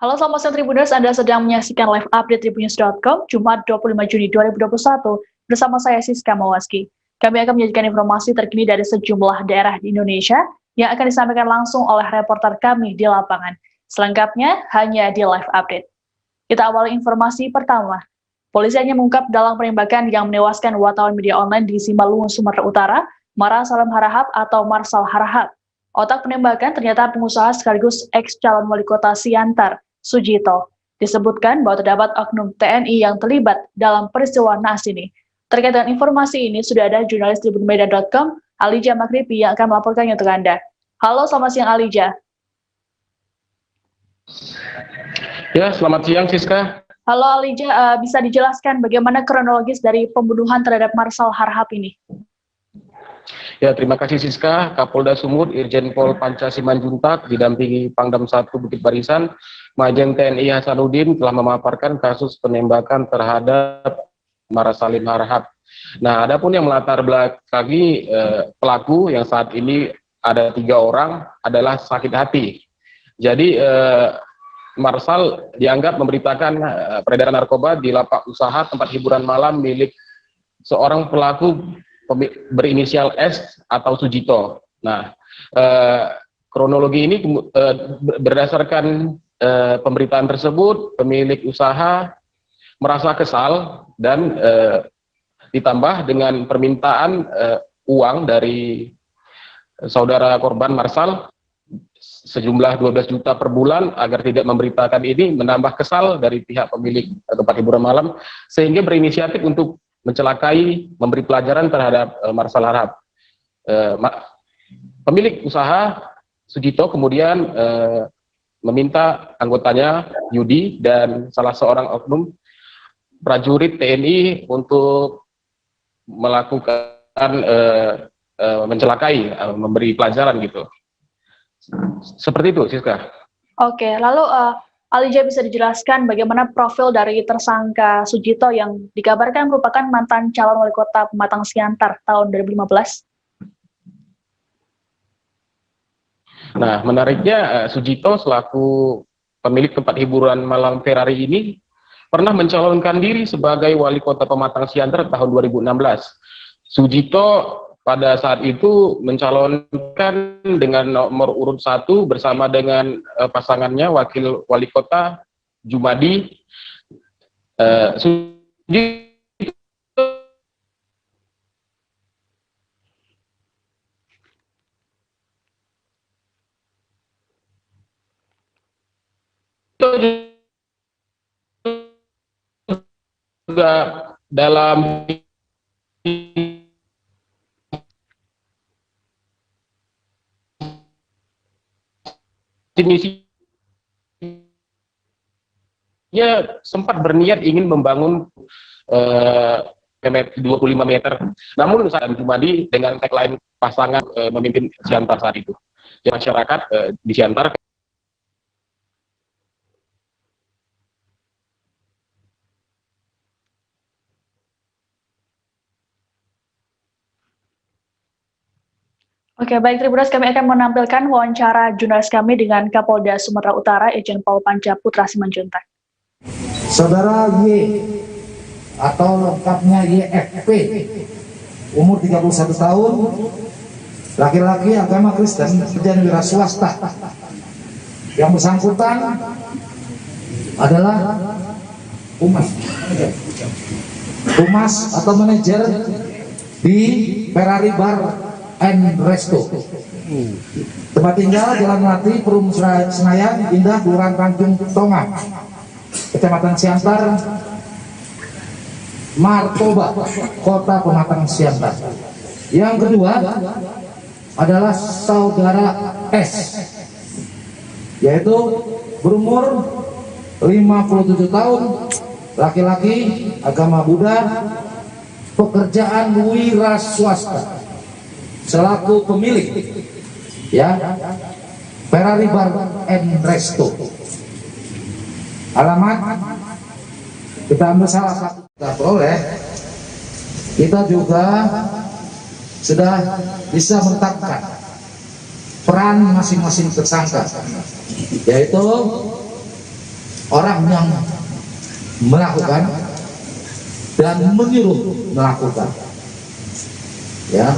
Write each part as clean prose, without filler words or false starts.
Halo selamat siang Tribuners, Anda sedang menyaksikan live update tribunnews.com Jumat 25 Juni 2021 bersama saya Siska Mawaski. Kami akan menyajikan informasi terkini dari sejumlah daerah di Indonesia yang akan disampaikan langsung oleh reporter kami di lapangan. Selengkapnya hanya di live update. Kita awali informasi pertama. Polisi hanya mengungkap dalam penembakan yang menewaskan wartawan media online di Simalungun, Sumatera Utara, Mara Salam Harahap atau Marsal Harahap. Otak penembakan ternyata pengusaha sekaligus ex-calon wali kota Siantar, Sujito. Disebutkan bahwa terdapat oknum TNI yang terlibat dalam peristiwa naas ini. Terkait dengan informasi ini, sudah ada jurnalis tribunmedia.com, Alija Makripi, yang akan melaporkannya untuk Anda. Halo, selamat siang Alija. Ya, selamat siang Siska. Halo Alija, bisa dijelaskan bagaimana kronologis dari pembunuhan terhadap Marsal Harahap ini? Ya, terima kasih Siska. Kapolda Sumut Irjen Pol Panca Simanjuntak didampingi Pangdam 1 Bukit Barisan, Majeng TNI Hasanuddin telah memaparkan kasus penembakan terhadap Mara Salim Harahap. Nah, adapun yang melatar belakangi pelaku yang saat ini ada 3 orang adalah sakit hati. Jadi Marsal dianggap memberitakan peredaran narkoba di lapak usaha tempat hiburan malam milik seorang pelaku berinisial S atau Sujito. Nah, kronologi ini berdasarkan pemberitaan tersebut, pemilik usaha merasa kesal dan ditambah dengan permintaan uang dari saudara korban Marsal sejumlah 12 juta per bulan agar tidak memberitakan ini, menambah kesal dari pihak pemilik tempat hiburan malam sehingga berinisiatif untuk mencelakai, memberi pelajaran terhadap Marsal Harahap. Pemilik usaha Sujito kemudian meminta anggotanya Yudi dan salah seorang oknum prajurit TNI untuk melakukan mencelakai, memberi pelajaran gitu. Seperti itu, Siska. Oke, lalu Alija bisa dijelaskan bagaimana profil dari tersangka Sujito yang dikabarkan merupakan mantan calon wali kota Pematang Siantar tahun 2015? Nah, menariknya Sujito selaku pemilik tempat hiburan malam Ferrari ini pernah mencalonkan diri sebagai wali kota Pematang Siantar tahun 2016. Sujito pada saat itu mencalonkan dengan nomor urut 1 bersama dengan pasangannya wakil wali kota Jumadi. Juga dalam misinya sempat berniat ingin membangun 25 meter. Namun saat Jumadi dengan tagline pasangan memimpin Siantar saat itu. Masyarakat di Siantar Oke, baik Tribuners, kami akan menampilkan wawancara jurnalis kami dengan Kapolda Sumatera Utara, Irjen Pol Panca Putra Simanjuntak. Saudara Y atau lengkapnya YFP, umur 31 tahun, laki-laki agama Kristen, dan wira swasta. Yang bersangkutan adalah humas atau manajer di Ferrari Bar and Resto. Tempat tinggal Jalan Melati, Perum Senayan, Indah, Kelurahan Tanjung Tonga, Kecamatan Siantar, Martoba, Kota Pematang Siantar. Yang kedua adalah saudara S, yaitu berumur 57 tahun, laki-laki, agama Buddha, pekerjaan wira swasta, selaku pemilik ya Ferrari Bar and Resto. Alamat kita ambil salah satu kita peroleh, kita juga sudah bisa menetapkan peran masing-masing tersangka, yaitu orang yang melakukan dan menyuruh melakukan. Ya,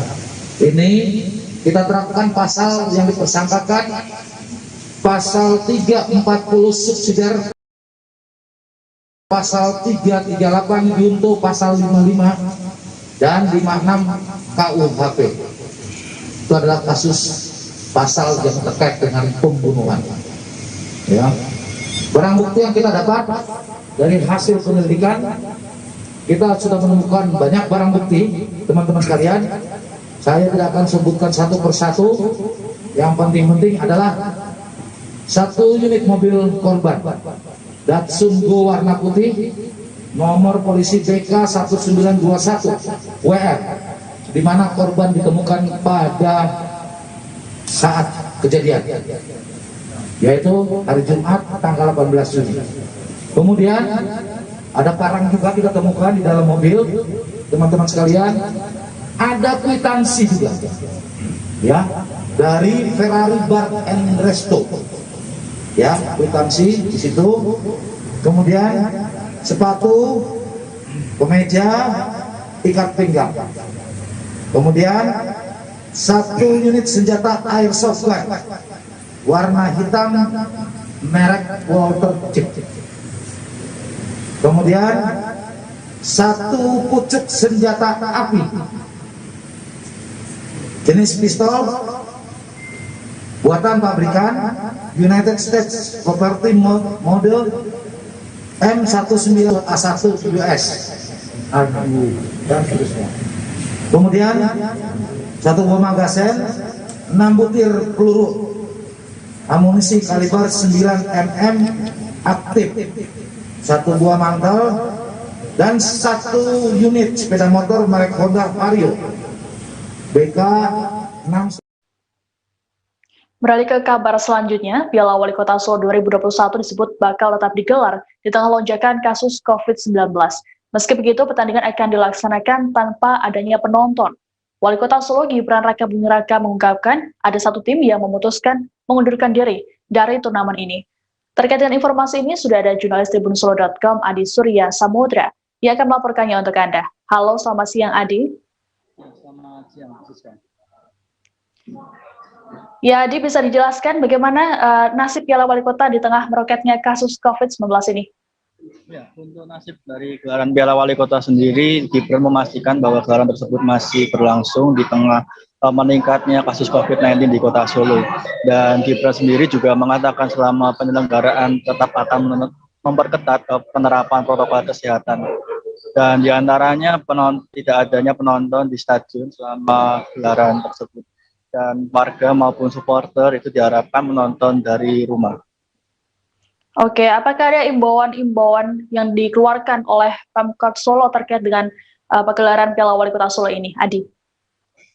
ini kita terapkan pasal yang dipersangkakan, pasal 340 subsidiar, pasal 338 junto pasal 55 dan 56 KUHP. Itu adalah kasus pasal yang terkait dengan pembunuhan. Ya, barang bukti yang kita dapat dari hasil penyelidikan, kita sudah menemukan banyak barang bukti, teman-teman sekalian. Saya tidak akan sebutkan satu persatu. Yang penting-penting adalah satu unit mobil korban Datsun Go warna putih, nomor polisi BK 1921 WR, di mana korban ditemukan pada saat kejadian, yaitu hari Jumat tanggal 18 Juni. Kemudian ada parang juga kita temukan di dalam mobil, teman-teman sekalian. Ada kwitansi juga, ya, dari Ferrari Bar and Resto, ya, kwitansi di situ. Kemudian sepatu, kemeja, ikat pinggang. Kemudian satu unit senjata airsoft gun warna hitam merek Walter Chip. Kemudian satu pucuk senjata api jenis pistol buatan pabrikan United States Property model M19A1 US dan seterusnya. Kemudian satu buah magazen, 6 butir peluru amunisi kaliber 9 mm aktif, satu buah mantel, dan satu unit sepeda motor merek Honda Vario BK 6. Beralih ke kabar selanjutnya, Piala Wali Kota Solo 2021 disebut bakal tetap digelar di tengah lonjakan kasus COVID-19. Meski begitu, pertandingan akan dilaksanakan tanpa adanya penonton. Wali Kota Solo Gibran Raka Buming Raka mengungkapkan ada satu tim yang memutuskan mengundurkan diri dari turnamen ini. Terkait dengan informasi ini, sudah ada jurnalis tribunsolo.com Adi Surya Samudra yang akan melaporkannya untuk Anda. Halo, selamat siang Adi. Selamat siang, Siska. Ya, Adi, bisa dijelaskan bagaimana nasib Piala Wali Kota di tengah meroketnya kasus COVID-19 ini? Ya, untuk nasib dari gelaran Piala Wali Kota sendiri, Gibran memastikan bahwa gelaran tersebut masih berlangsung di tengah meningkatnya kasus COVID-19 di Kota Solo. Dan Gibran sendiri juga mengatakan selama penyelenggaraan tetap akan memperketat penerapan protokol kesehatan. Dan diantaranya tidak adanya penonton di stadion selama gelaran tersebut. Dan warga maupun supporter itu diharapkan menonton dari rumah. Oke, apakah ada imbauan-imbauan yang dikeluarkan oleh Pemkot Solo terkait dengan pegelaran Piala Wali Kota Solo ini, Adi?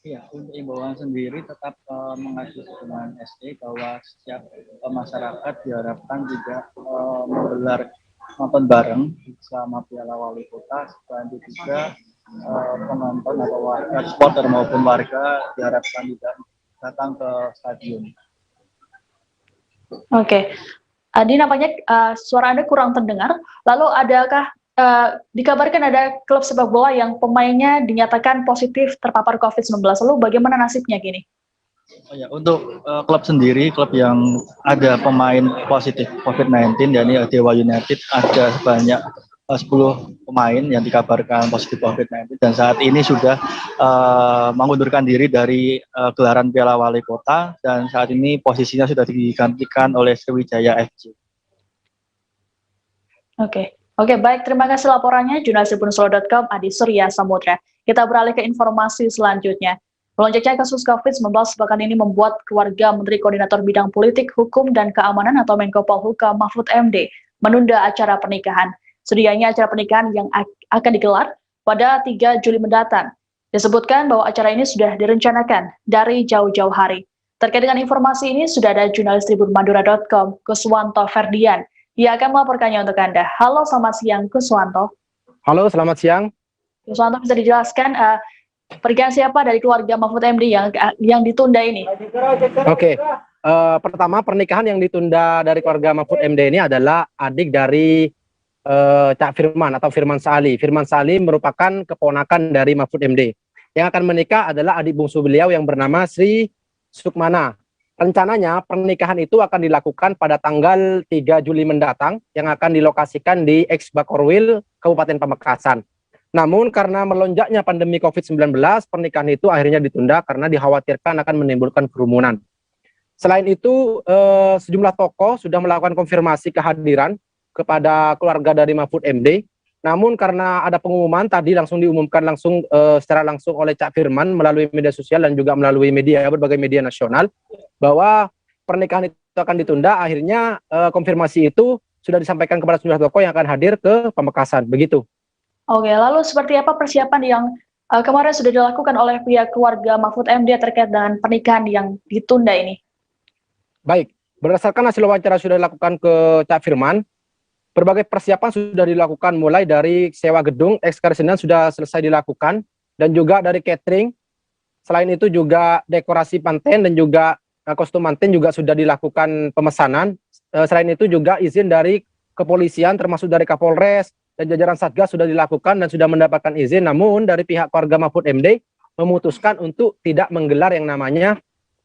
Ya, untuk imbauan sendiri tetap mengacu dengan SD bahwa setiap masyarakat diharapkan juga menggelar nonton bareng selama Piala Wali Kota. Selain itu juga penonton atau warga, supporter maupun warga diharapkan tidak datang ke stadion. Oke. Adi, nampaknya suara Anda kurang terdengar. Lalu adakah dikabarkan ada klub sepak bola yang pemainnya dinyatakan positif terpapar COVID-19. Lalu bagaimana nasibnya kini? Oh ya, untuk klub sendiri, klub yang ada pemain positif COVID-19, yakni Dewa United, ada sebanyak 10 pemain yang dikabarkan positif COVID-19 dan saat ini sudah mengundurkan diri dari gelaran Piala Wali Kota dan saat ini posisinya sudah digantikan oleh Sriwijaya FC. Oke, baik, terima kasih laporannya jurnalis tribunsolo.com Adi Surya Samudra. Kita beralih ke informasi selanjutnya. Melonjaknya kasus COVID-19 pekan ini membuat keluarga Menteri Koordinator Bidang Politik, Hukum, dan Keamanan atau Menko Polhukam Mahfud MD menunda acara pernikahan. Sedianya acara pernikahan yang akan digelar pada 3 Juli mendatang. Disebutkan bahwa acara ini sudah direncanakan dari jauh-jauh hari. Terkait dengan informasi ini, sudah ada jurnalis tribunmadura.com, Kuswanto Ferdian. Ia akan melaporkannya untuk Anda. Halo, selamat siang, Kuswanto. Halo, selamat siang. Kuswanto, bisa dijelaskan pernikahan siapa dari keluarga Mahfud MD yang ditunda ini? Oke, Pertama, pernikahan yang ditunda dari keluarga Mahfud MD ini adalah adik dari Cak Firman atau Firman Sali. Firman Sali merupakan keponakan dari Mahfud MD. Yang akan menikah adalah adik bungsu beliau yang bernama Sri Sukmana. Rencananya pernikahan itu akan dilakukan pada tanggal 3 Juli mendatang yang akan dilokasikan di Ex Bakorwil, Kabupaten Pamekasan. Namun karena melonjaknya pandemi COVID-19, pernikahan itu akhirnya ditunda karena dikhawatirkan akan menimbulkan kerumunan. Selain itu, sejumlah tokoh sudah melakukan konfirmasi kehadiran kepada keluarga dari Mahfud MD. Namun karena ada pengumuman tadi langsung diumumkan secara langsung oleh Cak Firman melalui media sosial dan juga melalui berbagai media nasional bahwa pernikahan itu akan ditunda. Akhirnya konfirmasi itu sudah disampaikan kepada sejumlah tokoh yang akan hadir ke Pamekasan. Begitu. Oke, lalu seperti apa persiapan yang kemarin sudah dilakukan oleh pihak keluarga Mahfud MD terkait dengan pernikahan yang ditunda ini? Baik, berdasarkan hasil wawancara sudah dilakukan ke Cak Firman, berbagai persiapan sudah dilakukan mulai dari sewa gedung, ekskarsinan sudah selesai dilakukan, dan juga dari catering. Selain itu juga dekorasi panten dan juga kostum manten juga sudah dilakukan pemesanan. Selain itu juga izin dari kepolisian termasuk dari Kapolres dan jajaran Satgas sudah dilakukan dan sudah mendapatkan izin. Namun dari pihak keluarga Mahfud MD memutuskan untuk tidak menggelar yang namanya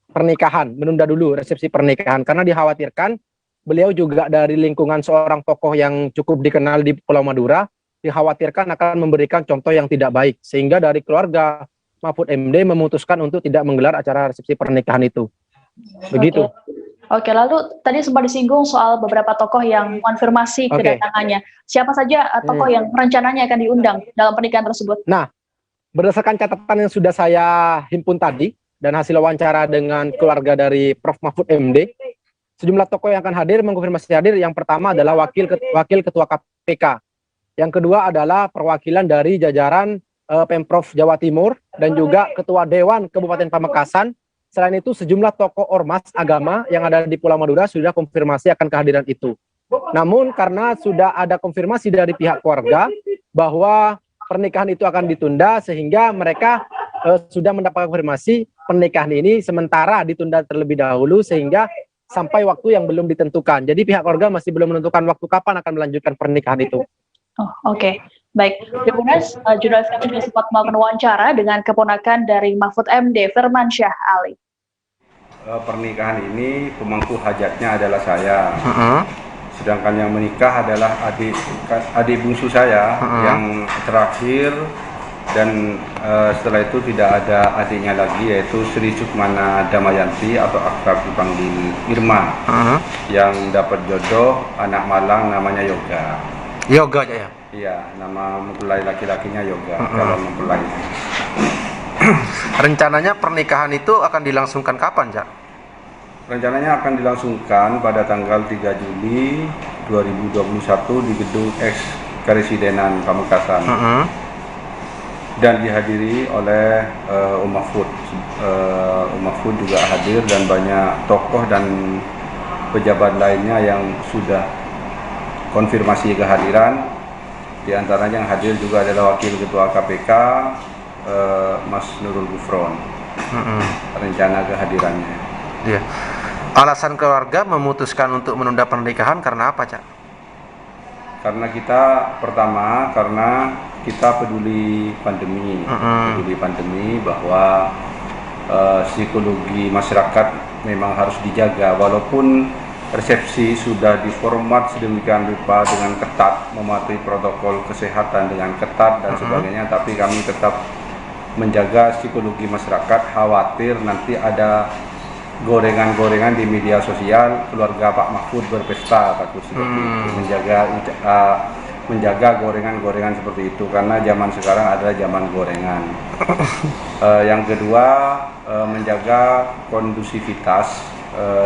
pernikahan, menunda dulu resepsi pernikahan karena dikhawatirkan beliau juga dari lingkungan seorang tokoh yang cukup dikenal di Pulau Madura, dikhawatirkan akan memberikan contoh yang tidak baik, sehingga dari keluarga Mahfud MD memutuskan untuk tidak menggelar acara resepsi pernikahan itu. Begitu. Oke, lalu tadi sempat disinggung soal beberapa tokoh yang konfirmasi kedatangannya. Siapa saja tokoh yang rencananya akan diundang dalam pernikahan tersebut? Nah, berdasarkan catatan yang sudah saya himpun tadi, dan hasil wawancara dengan keluarga dari Prof. Mahfud MD, sejumlah tokoh yang akan hadir mengkonfirmasi hadir. Yang pertama adalah wakil ketua KPK. Yang kedua adalah perwakilan dari jajaran Pemprov Jawa Timur dan juga ketua Dewan Kabupaten Pamekasan. Selain itu sejumlah tokoh ormas agama yang ada di Pulau Madura sudah konfirmasi akan kehadiran itu. Namun karena sudah ada konfirmasi dari pihak keluarga bahwa pernikahan itu akan ditunda, sehingga mereka sudah mendapat konfirmasi pernikahan ini sementara ditunda terlebih dahulu sehingga sampai waktu yang belum ditentukan. Jadi pihak keluarga masih belum menentukan waktu kapan akan melanjutkan pernikahan itu. Oh, oke. Baik, jurnalis kami juga sempat melakukan wawancara dengan keponakan dari Mahfud MD, Firman Syah Ali. Pernikahan ini pemangku hajatnya adalah saya. Sedangkan yang menikah adalah adik bungsu saya yang terakhir, dan setelah itu tidak ada adiknya lagi, yaitu Sri Sukmana Damayanti atau akrab dipanggil Irma, yang dapat jodoh anak malang namanya Yoga. Yoga ya? Iya, nama mempelai laki-lakinya Yoga, calon mempelai. Rencananya pernikahan itu akan dilangsungkan kapan, Cak? Rencananya akan dilangsungkan pada tanggal 3 Juli 2021 di gedung Ex Karesidenan Pamekasan. Dan dihadiri oleh Mahfud. Mahfud juga hadir dan banyak tokoh dan pejabat lainnya yang sudah konfirmasi kehadiran. Di antaranya yang hadir juga adalah Wakil Ketua KPK, Mas Nurul Gufron. Rencana kehadirannya. Iya. Alasan keluarga memutuskan untuk menunda pernikahan karena apa, Cak? Karena kita peduli pandemi, bahwa psikologi masyarakat memang harus dijaga, walaupun resepsi sudah diformat sedemikian rupa dengan ketat, mematuhi protokol kesehatan dengan ketat dan sebagainya, tapi kami tetap menjaga psikologi masyarakat, khawatir nanti ada gorengan-gorengan di media sosial, keluarga Pak Mahfud berpesta, takut seperti itu, menjaga gorengan-gorengan seperti itu, karena zaman sekarang adalah zaman gorengan. Yang kedua, menjaga kondusivitas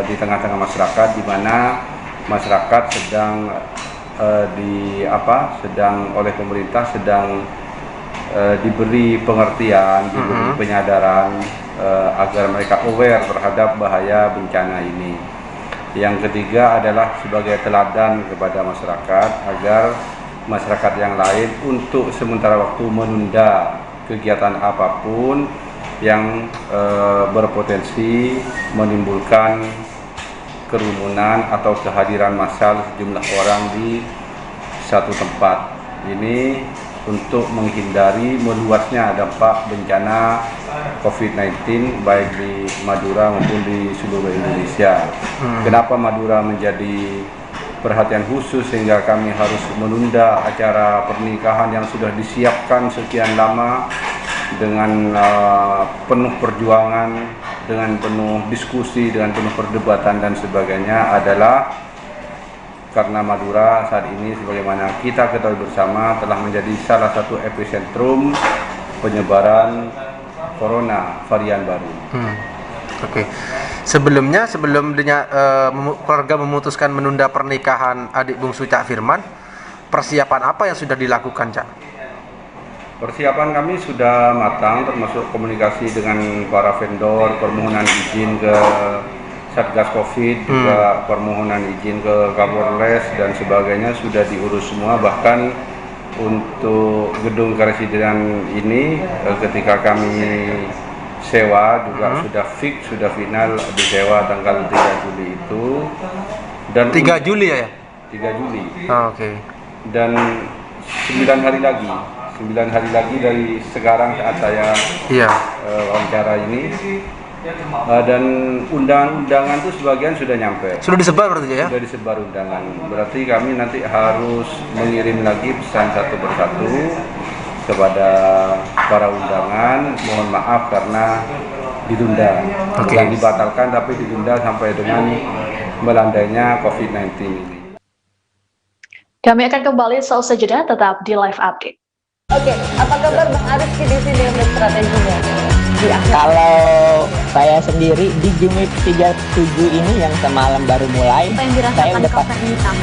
di tengah-tengah masyarakat, di mana masyarakat sedang oleh pemerintah sedang diberi pengertian, diberi penyadaran agar mereka aware terhadap bahaya bencana ini. Yang ketiga adalah sebagai teladan kepada masyarakat agar masyarakat yang lain untuk sementara waktu menunda kegiatan apapun yang berpotensi menimbulkan kerumunan atau kehadiran massal sejumlah orang di satu tempat. Ini untuk menghindari meluasnya dampak bencana COVID-19 baik di Madura maupun di seluruh Indonesia. Kenapa Madura menjadi perhatian khusus sehingga kami harus menunda acara pernikahan yang sudah disiapkan sekian lama dengan penuh perjuangan, dengan penuh diskusi, dengan penuh perdebatan dan sebagainya adalah karena Madura saat ini sebagaimana kita ketahui bersama telah menjadi salah satu epicentrum penyebaran corona varian baru. Oke. Sebelum keluarga memutuskan menunda pernikahan adik bungsu Cak Firman, persiapan apa yang sudah dilakukan, Cak? Persiapan kami sudah matang, termasuk komunikasi dengan para vendor, permohonan izin ke Satgas Covid, juga permohonan izin ke Kapolres dan sebagainya sudah diurus semua. Bahkan untuk gedung keresiden ini ketika kami sewa juga sudah fix, sudah final disewa tanggal 3 Juli itu. Dan 3 Juli ya? 3 Juli. Oke. Dan 9 hari lagi dari sekarang saat saya wawancara ini. Dan undangan itu sebagian sudah nyampe. Sudah disebar berarti ya? Sudah disebar undangan. Berarti kami nanti harus mengirim lagi pesan satu persatu kepada para undangan. Mohon maaf karena ditunda. Bukan dibatalkan tapi ditunda sampai dengan melandainya COVID-19 ini. Kami akan kembali seusai jeda, tetap di live update. Oke, apa kabar Bang Arief di sini untuk strateginya? Kalau saya sendiri di Jumit 37 ini yang semalam baru mulai, saya udah hitam.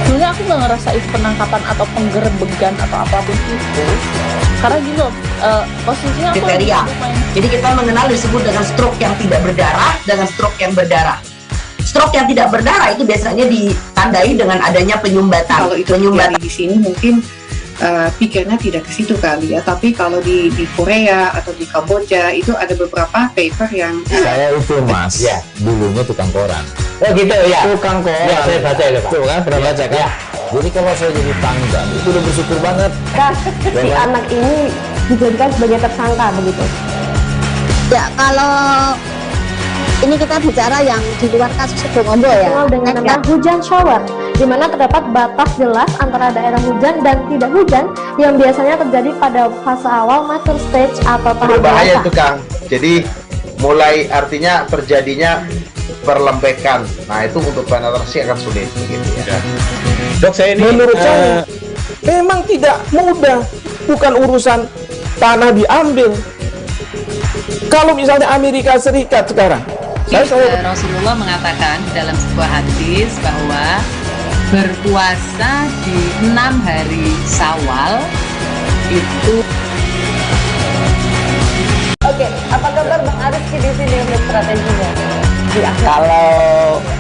Sebenarnya aku nggak ngerasa itu penangkapan atau penggerbegan atau apapun itu, karena gini loh, posisinya aku kriteria. Jadi kita mengenal disebut dengan stroke yang tidak berdarah dengan stroke yang berdarah. Stroke yang tidak berdarah itu biasanya ditandai dengan adanya penyumbatan. Kalau itu penyumbatan di sini mungkin pikirnya tidak ke situ kali ya, tapi kalau di Korea atau di Kamboja itu ada beberapa paper yang saya itu mas dulunya tukang koran. Oh gitu ya, Tukang koran ya, saya baca itu Pak. Tuh kan pernah baca kan jadi kalau saya jadi pangdam itu udah bersyukur banget si anak ini dijadikan sebagai tersangka begitu Ya, kalau ini kita bicara yang di luar kasus Sebongombo ya. Dengan nama hujan shower, di mana terdapat batas jelas antara daerah hujan dan tidak hujan yang biasanya terjadi pada fase awal mature stage atau tahap berbahaya itu Kang. Jadi mulai artinya terjadinya perlembekan. Nah itu untuk penetrasi akan sulit begitu ya. Dok saya ini menurut saya memang tidak mudah, bukan urusan tanah diambil. Kalau misalnya Amerika Serikat sekarang Rasulullah mengatakan dalam sebuah hadis bahwa berpuasa di 6 hari Syawal itu. Oke, apa kabar Bang Arief di sini untuk strateginya? Kalau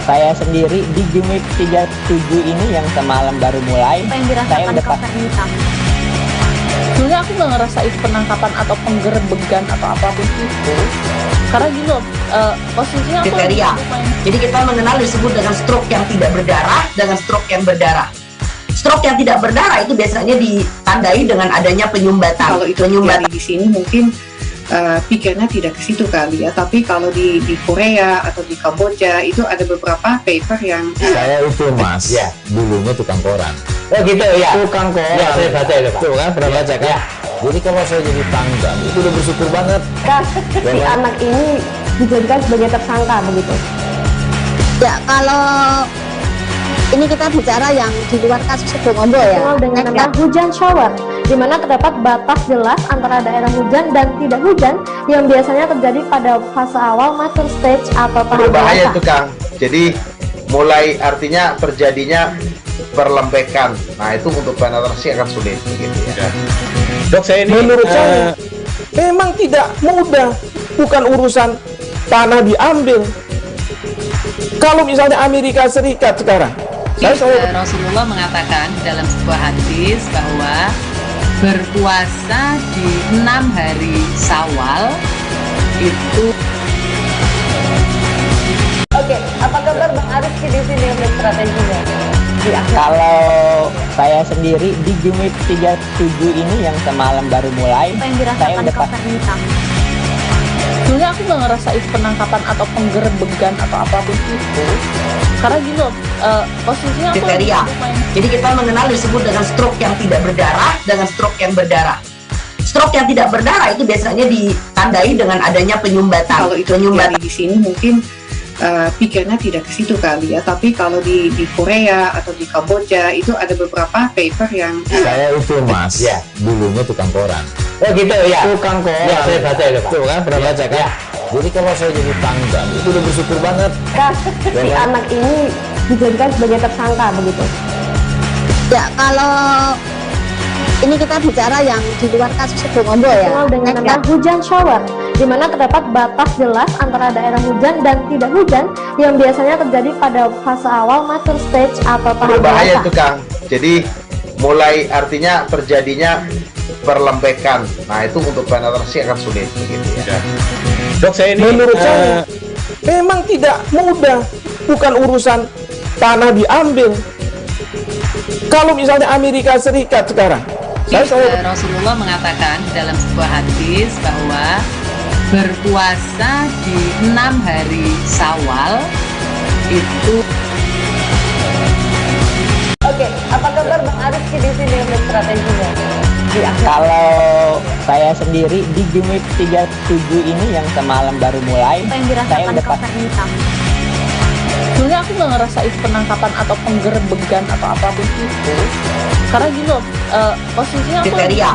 saya sendiri di Jumit 37 ini yang semalam baru mulai, saya udah hitam. Sebenarnya aku nggak ngerasa itu penangkapan atau penggerbegan atau apapun itu, karena gini loh, posisinya aku kriteria. Jadi kita mengenal disebut dengan stroke yang tidak berdarah dengan stroke yang berdarah. Stroke yang tidak berdarah itu biasanya ditandai dengan adanya penyumbatan. Kalau itu penyumbatan di sini mungkin pikirnya tidak ke situ kali ya, tapi kalau di Korea atau di Kamboja itu ada beberapa paper yang saya itu mas dulunya tukang koran. Oh gitu ya, Tukang koran. Ya, saya baca itu Pak. Tuh kan pernah baca kan jadi kalau saya jadi pangdam itu udah bersyukur banget si anak ini dijadikan sebagai tersangka begitu Ya, kalau ini kita bicara yang di luar kasus Sebongombo ya. Dengan nama hujan shower, di mana terdapat batas jelas antara daerah hujan dan tidak hujan yang biasanya terjadi pada fase awal mature stage atau tahap berbahaya itu Kang. Jadi mulai artinya terjadinya perlembekan. Nah itu untuk penetrasi akan sulit begitu ya. Dok saya ini menurut saya memang tidak mudah, bukan urusan tanah diambil. Kalau misalnya Amerika Serikat sekarang Rasulullah mengatakan dalam sebuah hadis bahwa berpuasa di 6 hari Syawal itu. Oke, Oke, apa kabar Bang Ariski di sini untuk strateginya? Kalau saya sendiri di Jumit 37 ini yang semalam baru mulai, Apa yang saya dirasakan udah Kak Fernita? Sebenarnya aku nggak ngerasain penangkapan atau penggerebekan atau apapun itu, karena gini loh, posisinya aku Kriteria. Jadi kita mengenal disebut dengan stroke yang tidak berdarah dengan stroke yang berdarah. Stroke yang tidak berdarah itu biasanya ditandai dengan adanya penyumbatan. Kalau itu terjadi di sini mungkin pikirnya tidak ke situ kali ya, tapi kalau di Korea atau di Kamboja itu ada beberapa paper yang Saya itu mas, dulunya tukang koran. Oh gitu ya. Tukang koran. Ya, saya baca itu Pak. Tuh kan, pernah baca kan? Jadi kalau saya jadi pangdam, itu udah bersyukur banget. Kak, si anak ini dijadikan sebagai tersangka begitu. Ya, kalau ini kita bicara yang di luar kasus Sebongombo ya. Dikenal dengan nama hujan shower, di mana terdapat batas jelas antara daerah hujan dan tidak hujan yang biasanya terjadi pada fase awal mature stage atau tahap Berbahaya dewasa. itu Kang. Jadi mulai artinya terjadinya perlembekan. Nah itu untuk penetrasi akan sulit begitu ya. Dok, saya ini menurut saya memang tidak mudah, bukan urusan tanah diambil. Kalau misalnya Amerika Serikat sekarang, Rasulullah mengatakan dalam sebuah hadis bahwa berpuasa di 6 hari Syawal itu. Oke, apa kabar Bang Ariski di sini untuk strateginya? Kalau saya sendiri di Jumit 37 ini yang semalam baru mulai, Apa yang saya dirasakan udah Kak Fernita? sebenarnya aku nggak ngerasain penangkapan atau penggerebekan atau apapun itu, karena gini loh, posisinya aku Kriteria.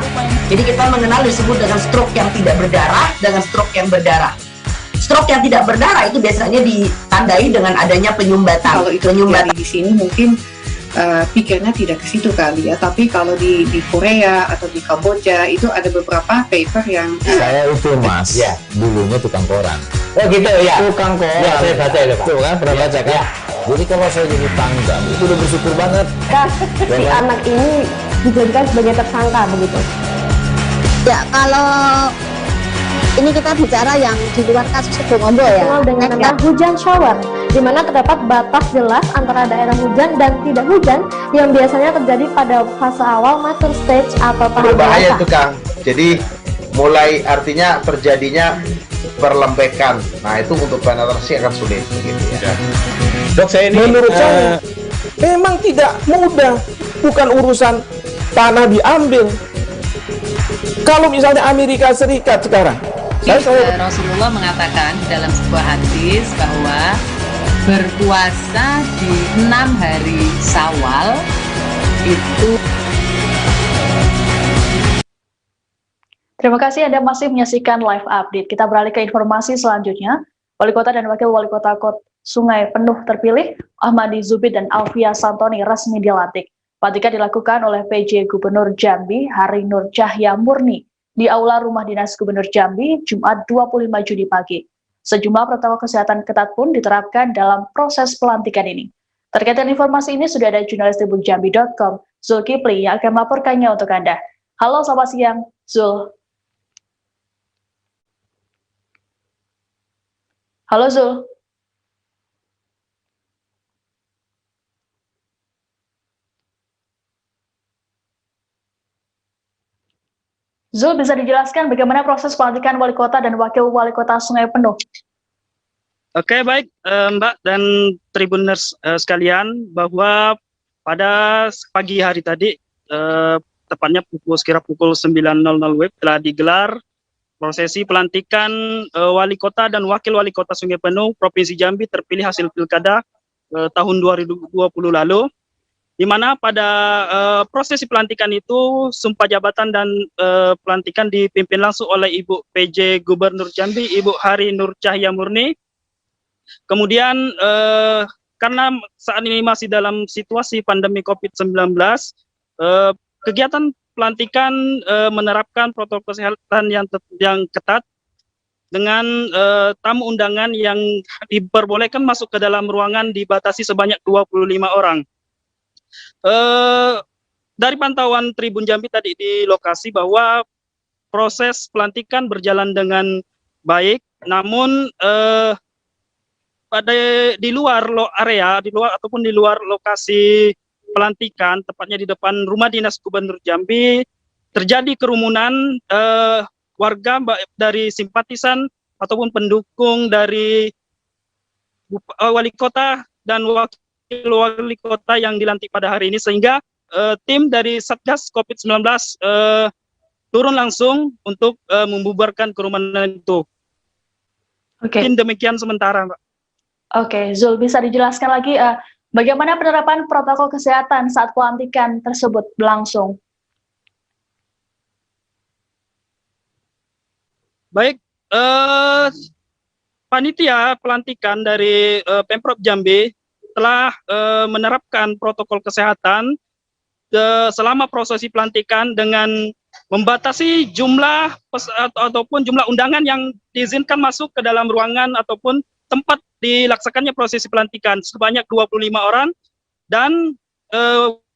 Jadi kita mengenal disebut dengan stroke yang tidak berdarah dengan stroke yang berdarah. Stroke yang tidak berdarah itu biasanya ditandai dengan adanya penyumbatan. kalau itu terjadi di sini mungkin pikirnya tidak ke situ kali ya, tapi kalau di Korea atau di Kamboja itu ada beberapa paper yang saya itu mas, dulunya tukang koran. Oh gitu ya. Tukang koran. Ya, saya baca itu Pak. Tuh kan, pernah baca kan? Jadi kalau saya jadi pangdam, itu udah bersyukur banget. Kak, si anak ini dijadikan sebagai tersangka begitu. Ya, kalau ini kita bicara yang di luar kasus Sebongombo ya. Dikenal dengan nama hujan shower, di mana terdapat batas jelas antara daerah hujan dan tidak hujan yang biasanya terjadi pada fase awal mature stage atau tahap Berbahaya dewasa. itu Kang. Jadi mulai artinya terjadinya perlembekan. Nah itu untuk penetrasi akan sulit begitu ya. Dok, saya ini menurut saya memang tidak mudah, bukan urusan tanah diambil. Kalau misalnya Amerika Serikat sekarang, Rasulullah mengatakan dalam sebuah hadis bahwa berpuasa di 6 hari Syawal itu. Terima kasih Anda masih menyaksikan live update. Kita beralih ke informasi selanjutnya. Wali Kota dan Wakil Wali Kota Sungai Penuh terpilih, Ahmadi Zubid dan Alfia Santoni resmi dilantik. Pelantikan dilakukan oleh PJ Gubernur Jambi, Hari Nur Cahya Murni, di Aula Rumah Dinas Gubernur Jambi, Jumat 25 Juni pagi. Sejumlah protokol kesehatan ketat pun diterapkan dalam proses pelantikan ini. Terkait dengan informasi ini, sudah ada jurnalis tribunjambi.com, Zulkifli, yang akan melaporkannya untuk Anda. Halo, selamat siang, Zul. Halo, Zul. Zul, bisa dijelaskan bagaimana proses pelantikan Wali Kota dan Wakil Wali Kota Sungai Penuh? Oke, baik Mbak dan Tribuners sekalian, bahwa pada pagi hari tadi, tepatnya sekira pukul 9.00 WIB, telah digelar prosesi pelantikan Wali Kota dan Wakil Wali Kota Sungai Penuh Provinsi Jambi terpilih hasil Pilkada tahun 2020 lalu, di mana pada prosesi pelantikan itu sumpah jabatan dan pelantikan dipimpin langsung oleh Ibu PJ Gubernur Jambi, Ibu Hari Nur Cahya Murni. Kemudian karena saat ini masih dalam situasi pandemi COVID-19, kegiatan pelantikan menerapkan protokol kesehatan yang ketat dengan tamu undangan yang diperbolehkan masuk ke dalam ruangan dibatasi sebanyak 25 orang. Dari pantauan Tribun Jambi tadi di lokasi bahwa proses pelantikan berjalan dengan baik, namun di luar area, di luar ataupun di luar lokasi pelantikan, tepatnya di depan rumah dinas Gubernur Jambi, terjadi kerumunan warga dari simpatisan ataupun pendukung dari wali kota dan wakil wali kota yang dilantik pada hari ini, sehingga tim dari Satgas COVID-19 turun langsung untuk membubarkan kerumunan itu. Mungkin demikian sementara, Mbak. Oke, Zul, bisa dijelaskan lagi bagaimana penerapan protokol kesehatan saat pelantikan tersebut berlangsung? Baik, panitia pelantikan dari Pemprov Jambi telah menerapkan protokol kesehatan selama prosesi pelantikan dengan membatasi jumlah ataupun jumlah undangan yang diizinkan masuk ke dalam ruangan ataupun tempat dilaksanakannya prosesi pelantikan sebanyak 25 orang dan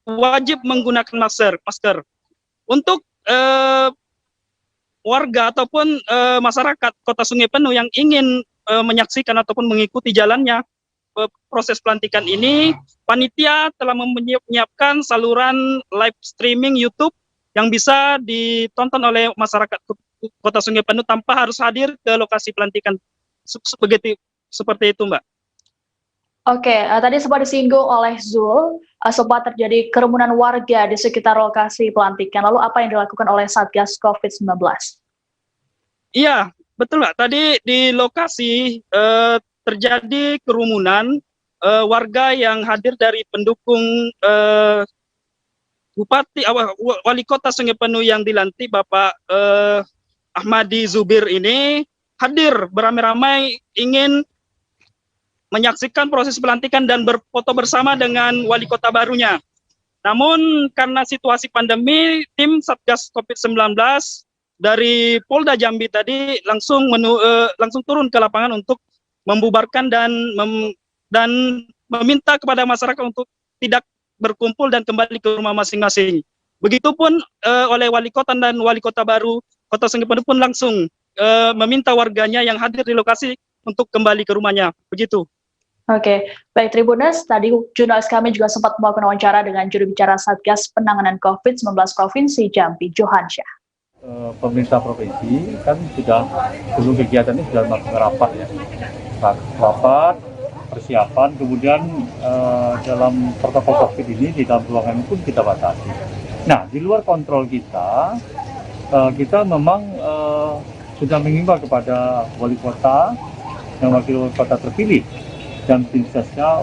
wajib menggunakan masker. Untuk warga ataupun masyarakat Kota Sungai Penuh yang ingin menyaksikan ataupun mengikuti jalannya proses pelantikan ini, panitia telah menyiapkan saluran live streaming YouTube yang bisa ditonton oleh masyarakat Kota Sungai Penuh tanpa harus hadir ke lokasi pelantikan. Seperti itu, Mbak. Oke, tadi sempat disinggung oleh Zul, sempat terjadi kerumunan warga di sekitar lokasi pelantikan. Lalu apa yang dilakukan oleh Satgas COVID-19? Iya, betul, Mbak. Tadi di lokasi terjadi kerumunan warga yang hadir dari pendukung Bupati Wali Kota Sungai Penuh yang dilantik Bapak Ahmadi Zubir ini hadir beramai-ramai ingin menyaksikan proses pelantikan dan berfoto bersama dengan wali kota barunya. Namun karena situasi pandemi, tim Satgas COVID-19 dari Polda Jambi tadi langsung turun ke lapangan untuk membubarkan dan meminta kepada masyarakat untuk tidak berkumpul dan kembali ke rumah masing-masing. Begitupun oleh wali kota dan wali kota baru Kota Sungai Penuh pun langsung meminta warganya yang hadir di lokasi untuk kembali ke rumahnya. Begitu. Oke, baik Tribuners, tadi jurnalis kami juga sempat melakukan wawancara dengan juru bicara Satgas Penanganan COVID-19 Provinsi Jambi, Johan Syah. Pemerintah provinsi kan sudah sebelum kegiatan ini sudah melakukan rapat ya, rapat persiapan, kemudian dalam protokol COVID ini di dalam ruangan pun kita batasi. Nah, di luar kontrol kita, kita memang sudah mengimbau kepada wali kota dan wakil wali kota terpilih dan tim sesnya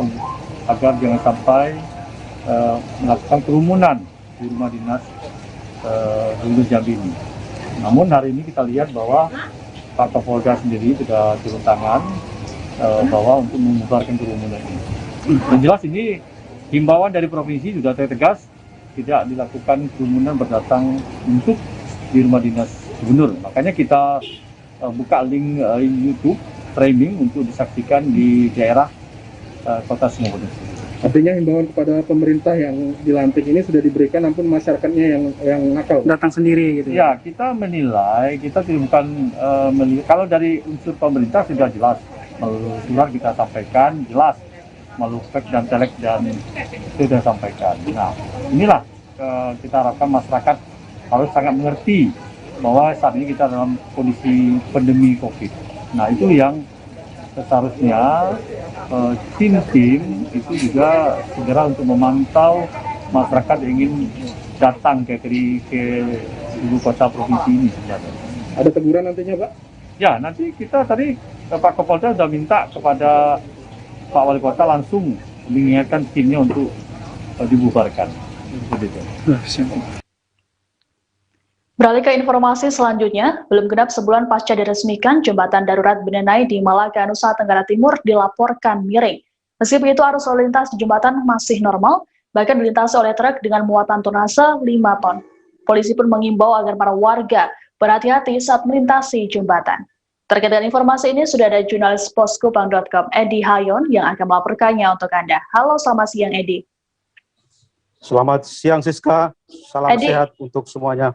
agar jangan sampai melakukan kerumunan di rumah dinas Gubernur Jambi ini. Namun hari ini kita lihat bahwa Pak Kapolda sendiri sudah turun tangan bahwa untuk membubarkan kerumunan ini. Dan jelas ini himbauan dari provinsi sudah tegas tidak dilakukan kerumunan berdatang untuk di rumah dinas gubernur. Makanya kita buka link YouTube streaming untuk disaksikan di daerah Kota Sungai Penuh. Artinya himbauan kepada pemerintah yang dilantik ini sudah diberikan, ampun masyarakatnya yang nakal datang sendiri gitu. Ya, kita menilai, kita bukan kalau dari unsur pemerintah sudah jelas, melalui surat kita sampaikan jelas, melalui PEK dan Telek dan sudah sampaikan. Nah, inilah kita harapkan masyarakat harus sangat mengerti bahwa saat ini kita dalam kondisi pandemi COVID. Nah, itu yang seharusnya tim-tim itu juga segera untuk memantau masyarakat yang ingin datang ke ibu kota provinsi ini sebenarnya. Ada teguran nantinya, Pak? Ya, nanti kita tadi Pak Kapolda sudah minta kepada Pak Wali Kota langsung mengingatkan timnya untuk dibubarkan. Beralih ke informasi selanjutnya, belum genap sebulan pasca diresmikan, jembatan darurat Benenai di Malaka, Nusa Tenggara Timur dilaporkan miring. Meski begitu, arus lalu lintas di jembatan masih normal, bahkan dilintasi oleh truk dengan muatan tonase 5 ton. Polisi pun mengimbau agar para warga berhati-hati saat melintasi jembatan. Terkait dengan informasi ini, sudah ada jurnalis poskupang.com Edi Hayon yang akan melaporkannya untuk Anda. Halo, selamat siang Edi. Selamat siang Siska, salam Edi, sehat untuk semuanya.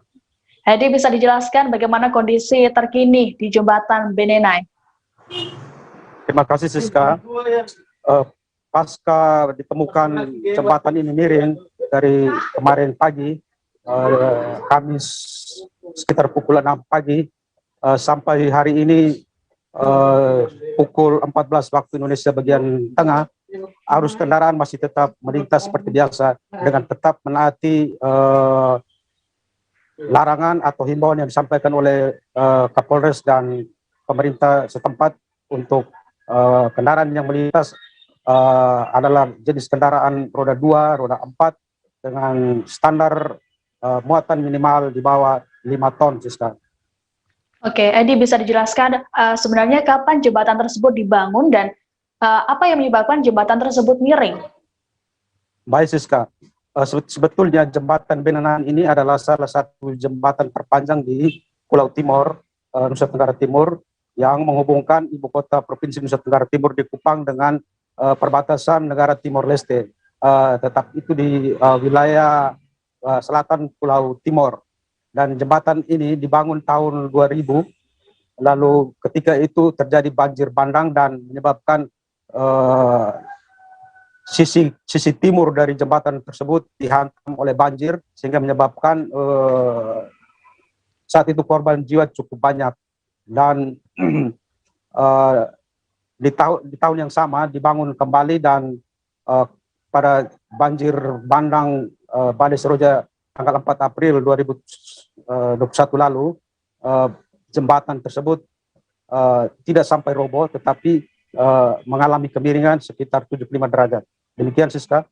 Edi, bisa dijelaskan bagaimana kondisi terkini di jembatan Benenai? Terima kasih Siska. Pasca ditemukan jembatan ini miring dari kemarin pagi, Kamis sekitar pukul 6 pagi, sampai hari ini pukul 14 waktu Indonesia bagian tengah, arus kendaraan masih tetap melintas seperti biasa dengan tetap menaati larangan atau himbauan yang disampaikan oleh Kapolres dan pemerintah setempat untuk kendaraan yang melintas adalah jenis kendaraan roda 2, roda 4 dengan standar muatan minimal di bawah 5 ton, Siska. Oke, Edi, bisa dijelaskan sebenarnya kapan jembatan tersebut dibangun dan apa yang menyebabkan jembatan tersebut miring? Baik, Siska. Sebetulnya jembatan Benanan ini adalah salah satu jembatan terpanjang di Pulau Timor, Nusa Tenggara Timur, yang menghubungkan ibu kota Provinsi Nusa Tenggara Timur di Kupang dengan perbatasan negara Timor Leste. Tetap itu di wilayah selatan Pulau Timor. Dan jembatan ini dibangun tahun 2000, lalu ketika itu terjadi banjir bandang dan menyebabkan sisi timur dari jembatan tersebut dihantam oleh banjir, sehingga menyebabkan saat itu korban jiwa cukup banyak. Dan di tahun yang sama dibangun kembali dan pada banjir bandang Badai Seroja tanggal 4 April 2021 lalu, jembatan tersebut tidak sampai roboh, tetapi mengalami kemiringan sekitar 75 derajat. Demikian, Siska.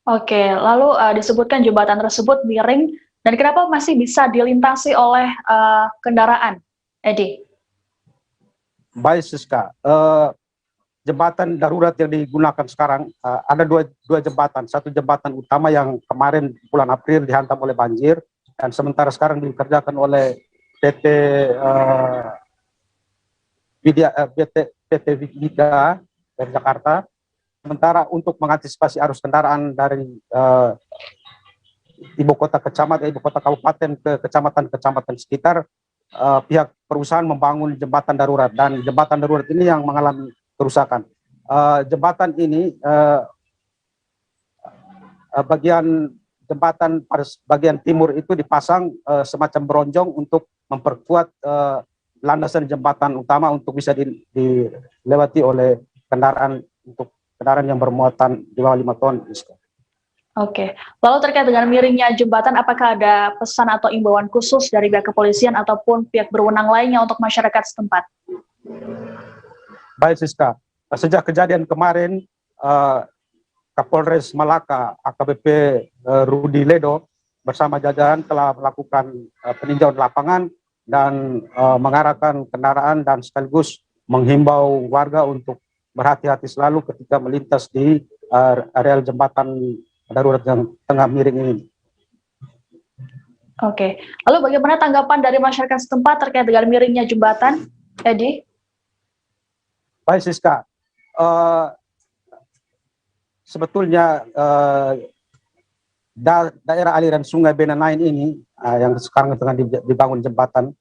Oke, lalu disebutkan jembatan tersebut miring, dan kenapa masih bisa dilintasi oleh kendaraan, Edi? Baik, Siska. Jembatan darurat yang digunakan sekarang ada dua jembatan. Satu jembatan utama yang kemarin bulan April dihantam oleh banjir, dan sementara sekarang dikerjakan oleh PT Wika dari Jakarta. Sementara untuk mengantisipasi arus kendaraan dari ibu kota kabupaten ke kecamatan sekitar, pihak perusahaan membangun jembatan darurat, dan jembatan darurat ini yang mengalami kerusakan. Jembatan ini pada bagian timur itu dipasang semacam bronjong untuk memperkuat landasan jembatan utama untuk bisa dilewati oleh kendaraan yang bermuatan di bawah 5 ton. Oke, lalu terkait dengan miringnya jembatan, apakah ada pesan atau imbauan khusus dari pihak kepolisian ataupun pihak berwenang lainnya untuk masyarakat setempat? Baik, Siska. Sejak kejadian kemarin, Kapolres Malaka AKBP Rudi Ledo bersama jajaran telah melakukan peninjauan lapangan dan mengarahkan kendaraan dan sekaligus menghimbau warga untuk berhati-hati selalu ketika melintas di areal jembatan darurat yang tengah miring ini. Oke, lalu bagaimana tanggapan dari masyarakat setempat terkait dengan miringnya jembatan, Edi? Baik, Siska. Sebetulnya daerah aliran Sungai Benanain ini yang sekarang tengah dibangun jembatan,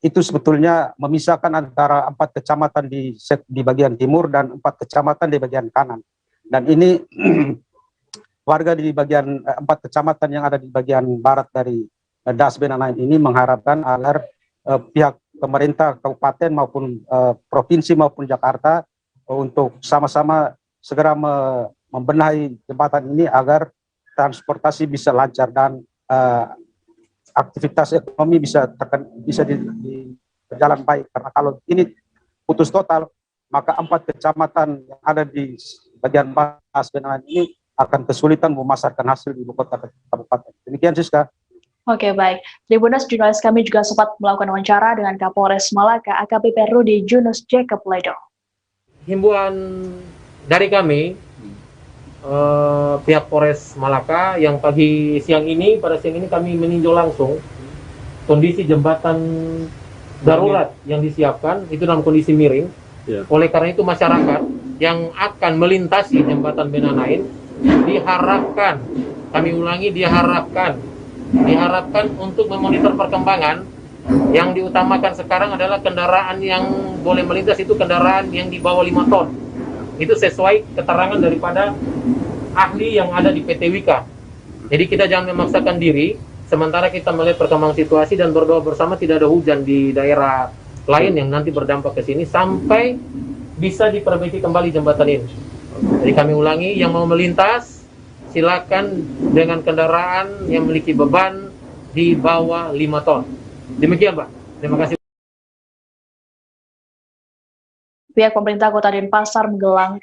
itu sebetulnya memisahkan antara 4 kecamatan di bagian timur dan 4 kecamatan di bagian kanan. Dan ini warga di bagian 4 kecamatan yang ada di bagian barat dari Das Benanain ini mengharapkan agar pihak pemerintah kabupaten maupun provinsi maupun Jakarta untuk sama-sama segera membenahi jembatan ini agar transportasi bisa lancar dan aktivitas ekonomi bisa berjalan baik. Karena kalau ini putus total, maka 4 kecamatan yang ada di bagian Das Benanain ini akan kesulitan memasarkan hasil di ibu kota kabupaten. Demikian, Siska. Oke, baik. Tribuners, jurnalis kami juga sempat melakukan wawancara dengan Kapolres Malaka AKBP Rudi Junus Jacob Ledo. Himbauan dari kami, pihak Polres Malaka, yang pada siang ini kami meninjau langsung kondisi jembatan darurat yang disiapkan, itu dalam kondisi miring. Oleh karena itu masyarakat yang akan melintasi jembatan Benanain diharapkan, kami ulangi, diharapkan untuk memonitor perkembangan Yang diutamakan sekarang adalah kendaraan yang boleh melintas itu kendaraan yang di bawah 5 ton. Itu sesuai keterangan daripada ahli yang ada di PT Wika. Jadi kita jangan memaksakan diri, sementara kita melihat perkembangan situasi dan berdoa bersama tidak ada hujan di daerah lain yang nanti berdampak ke sini sampai bisa diperbaiki kembali jembatan ini. Jadi kami ulangi, yang mau melintas silakan dengan kendaraan yang memiliki beban di bawah 5 ton. Demikian, Pak. Terima kasih. Pihak pemerintah Kota Denpasar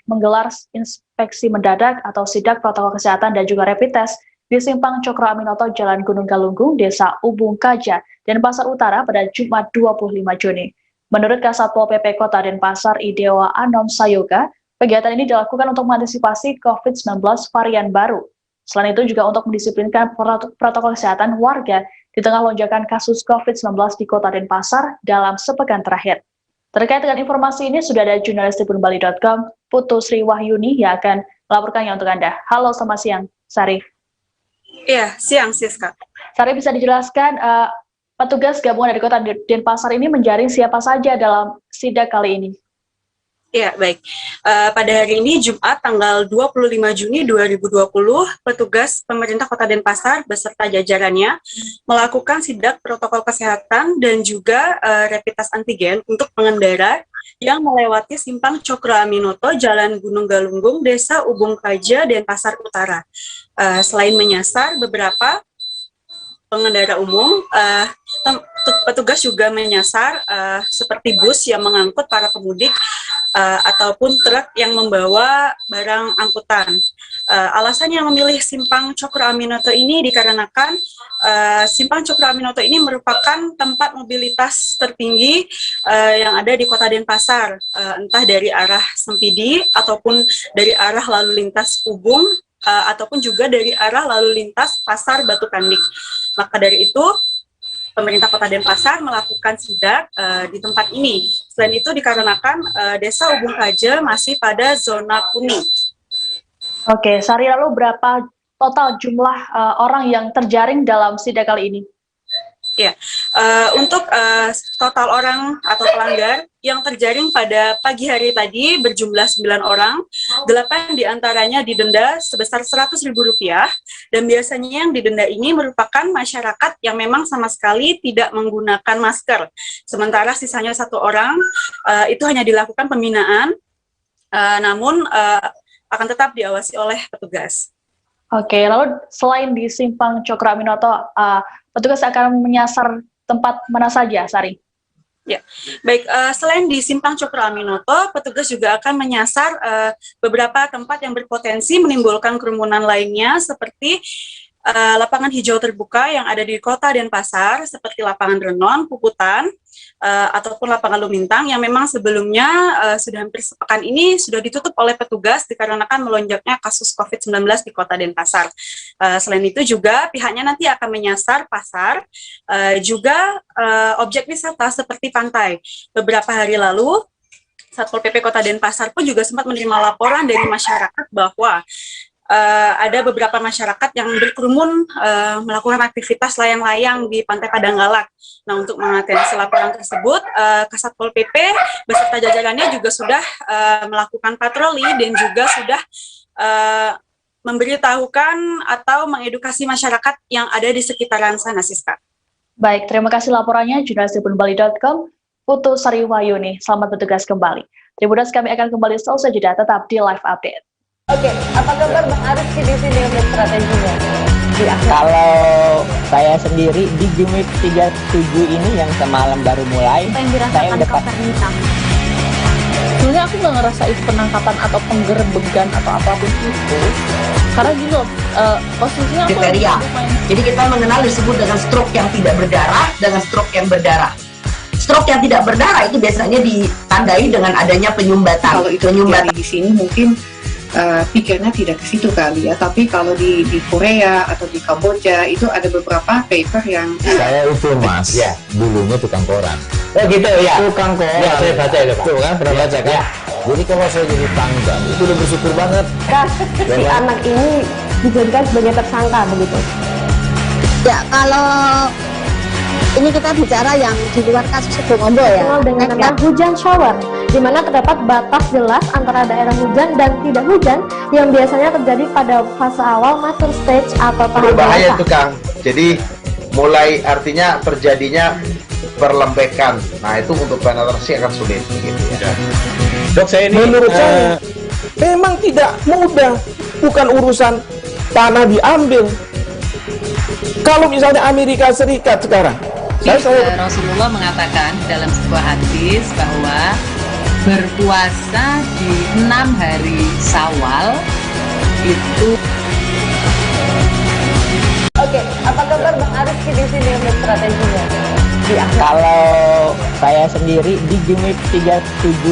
menggelar inspeksi mendadak atau sidak protokol kesehatan dan juga rapid test di Simpang Cokro Aminoto, Jalan Gunung Galunggung, Desa Ubung Kaja, Denpasar Utara pada Jumat 25 Juni. Menurut Kasatpol PP Kota Denpasar, Idewa Anom Sayoga, kegiatan ini dilakukan untuk mengantisipasi COVID-19 varian baru. Selain itu juga untuk mendisiplinkan protokol kesehatan warga di tengah lonjakan kasus COVID-19 di Kota Denpasar dalam sepekan terakhir. Terkait dengan informasi ini, sudah ada jurnalis tribunbali.com, Putu Sri Wahyuni, yang akan melaporkannya untuk Anda. Halo, selamat siang, Sarif. Iya, siang, Siska. Sarif, bisa dijelaskan, petugas gabungan dari Kota Denpasar ini menjaring siapa saja dalam sidak kali ini? Ya, baik. Pada hari ini, Jumat, tanggal 25 Juni 2020, petugas pemerintah Kota Denpasar beserta jajarannya melakukan sidak protokol kesehatan dan juga rapid test antigen untuk pengendara yang melewati Simpang Cokro Aminoto, Jalan Gunung Galunggung, Desa Ubung Kaja, Denpasar Utara. Selain menyasar beberapa pengendara umum, petugas juga menyasar seperti bus yang mengangkut para pemudik ataupun truk yang membawa barang angkutan. Alasan yang memilih Simpang Cokro Aminoto ini dikarenakan Simpang Cokro Aminoto ini merupakan tempat mobilitas tertinggi yang ada di Kota Denpasar, entah dari arah Sempidi ataupun dari arah lalu lintas Ubung ataupun juga dari arah lalu lintas Pasar Batu Kandik. Maka dari itu, pemerintah Kota Denpasar melakukan sidak di tempat ini. Selain itu dikarenakan Desa Ubung Kaja masih pada zona kuning. Oke, Sari, lalu berapa total jumlah orang yang terjaring dalam sidak kali ini? Ya, untuk total orang atau pelanggar yang terjaring pada pagi hari tadi berjumlah 9 orang, 8 diantaranya didenda sebesar Rp100.000, dan biasanya yang didenda ini merupakan masyarakat yang memang sama sekali tidak menggunakan masker. Sementara sisanya 1 orang itu hanya dilakukan pembinaan, namun akan tetap diawasi oleh petugas. Oke, lalu selain di Simpang Cokro Aminoto, petugas akan menyasar tempat mana saja, Sari? Ya, baik. Selain di Simpang Cokro Aminoto, petugas juga akan menyasar beberapa tempat yang berpotensi menimbulkan kerumunan lainnya, seperti lapangan hijau terbuka yang ada di Kota Denpasar, seperti lapangan Renon, Puputan, ataupun lapangan Lumintang yang memang sebelumnya sudah hampir sepekan ini sudah ditutup oleh petugas dikarenakan melonjaknya kasus COVID-19 di Kota Denpasar. Selain itu juga pihaknya nanti akan menyasar pasar, juga objek wisata seperti pantai. Beberapa hari lalu, Satpol PP Kota Denpasar pun juga sempat menerima laporan dari masyarakat bahwa ada beberapa masyarakat yang berkerumun melakukan aktivitas layang-layang di Pantai Padanggalak. Nah, untuk mengatasi laporan tersebut, Kasatpol PP beserta jajarannya juga sudah melakukan patroli dan juga sudah memberitahukan atau mengedukasi masyarakat yang ada di sekitaran sana, Siska. Baik, terima kasih laporannya, jurnalis tribunbali.com, Putu Sri Wahyuni. Selamat bertugas kembali. Tribuners, kami akan kembali seusai jeda, tetap di live update. Oke, apa kabar Bang Arif di sini untuk strateginya? Kalau saya sendiri di Jumik 37 ini yang semalam baru mulai, saya udah hitam. Sebenarnya aku nggak ngerasa itu penangkapan atau penggerbegan atau apapun itu, karena gini loh, posisinya aku kriteria. Jadi kita mengenal disebut dengan stroke yang tidak berdarah dengan stroke yang berdarah. Stroke yang tidak berdarah itu biasanya ditandai dengan adanya penyumbatan. Kalau itu terjadi di sini mungkin pikirnya tidak ke situ kali ya, tapi kalau di Korea atau di Kamboja itu ada beberapa paper yang saya itu mas, ya dulunya tukang koran. Oh gitu ya, tukang koran. Ya saya baca itu Pak. Tuh kan pernah baca kan? Ya. Jadi kalau saya jadi pangdam itu udah bersyukur banget. Si anak ini dijadikan sebagai tersangka begitu. Ya kalau Ini kita bicara yang di luar kasus Sibolombo ya. Dikenal dengan nama hujan shower, di mana terdapat batas jelas antara daerah hujan dan tidak hujan yang biasanya terjadi pada fase awal mature stage atau tahap Berbahaya dewasa. itu Kang. Jadi mulai artinya terjadinya perlembekan. Nah itu untuk penetrasi akan sulit gitu ya. Dok, saya ini menurut saya memang tidak mudah, bukan urusan tanah diambil. Kalau misalnya Amerika Serikat sekarang, Rasulullah mengatakan dalam sebuah hadis bahwa berpuasa di 6 hari Syawal itu. Oke, apa kabar Bang Ariski di sini untuk strateginya? Kalau saya sendiri di Jumit 37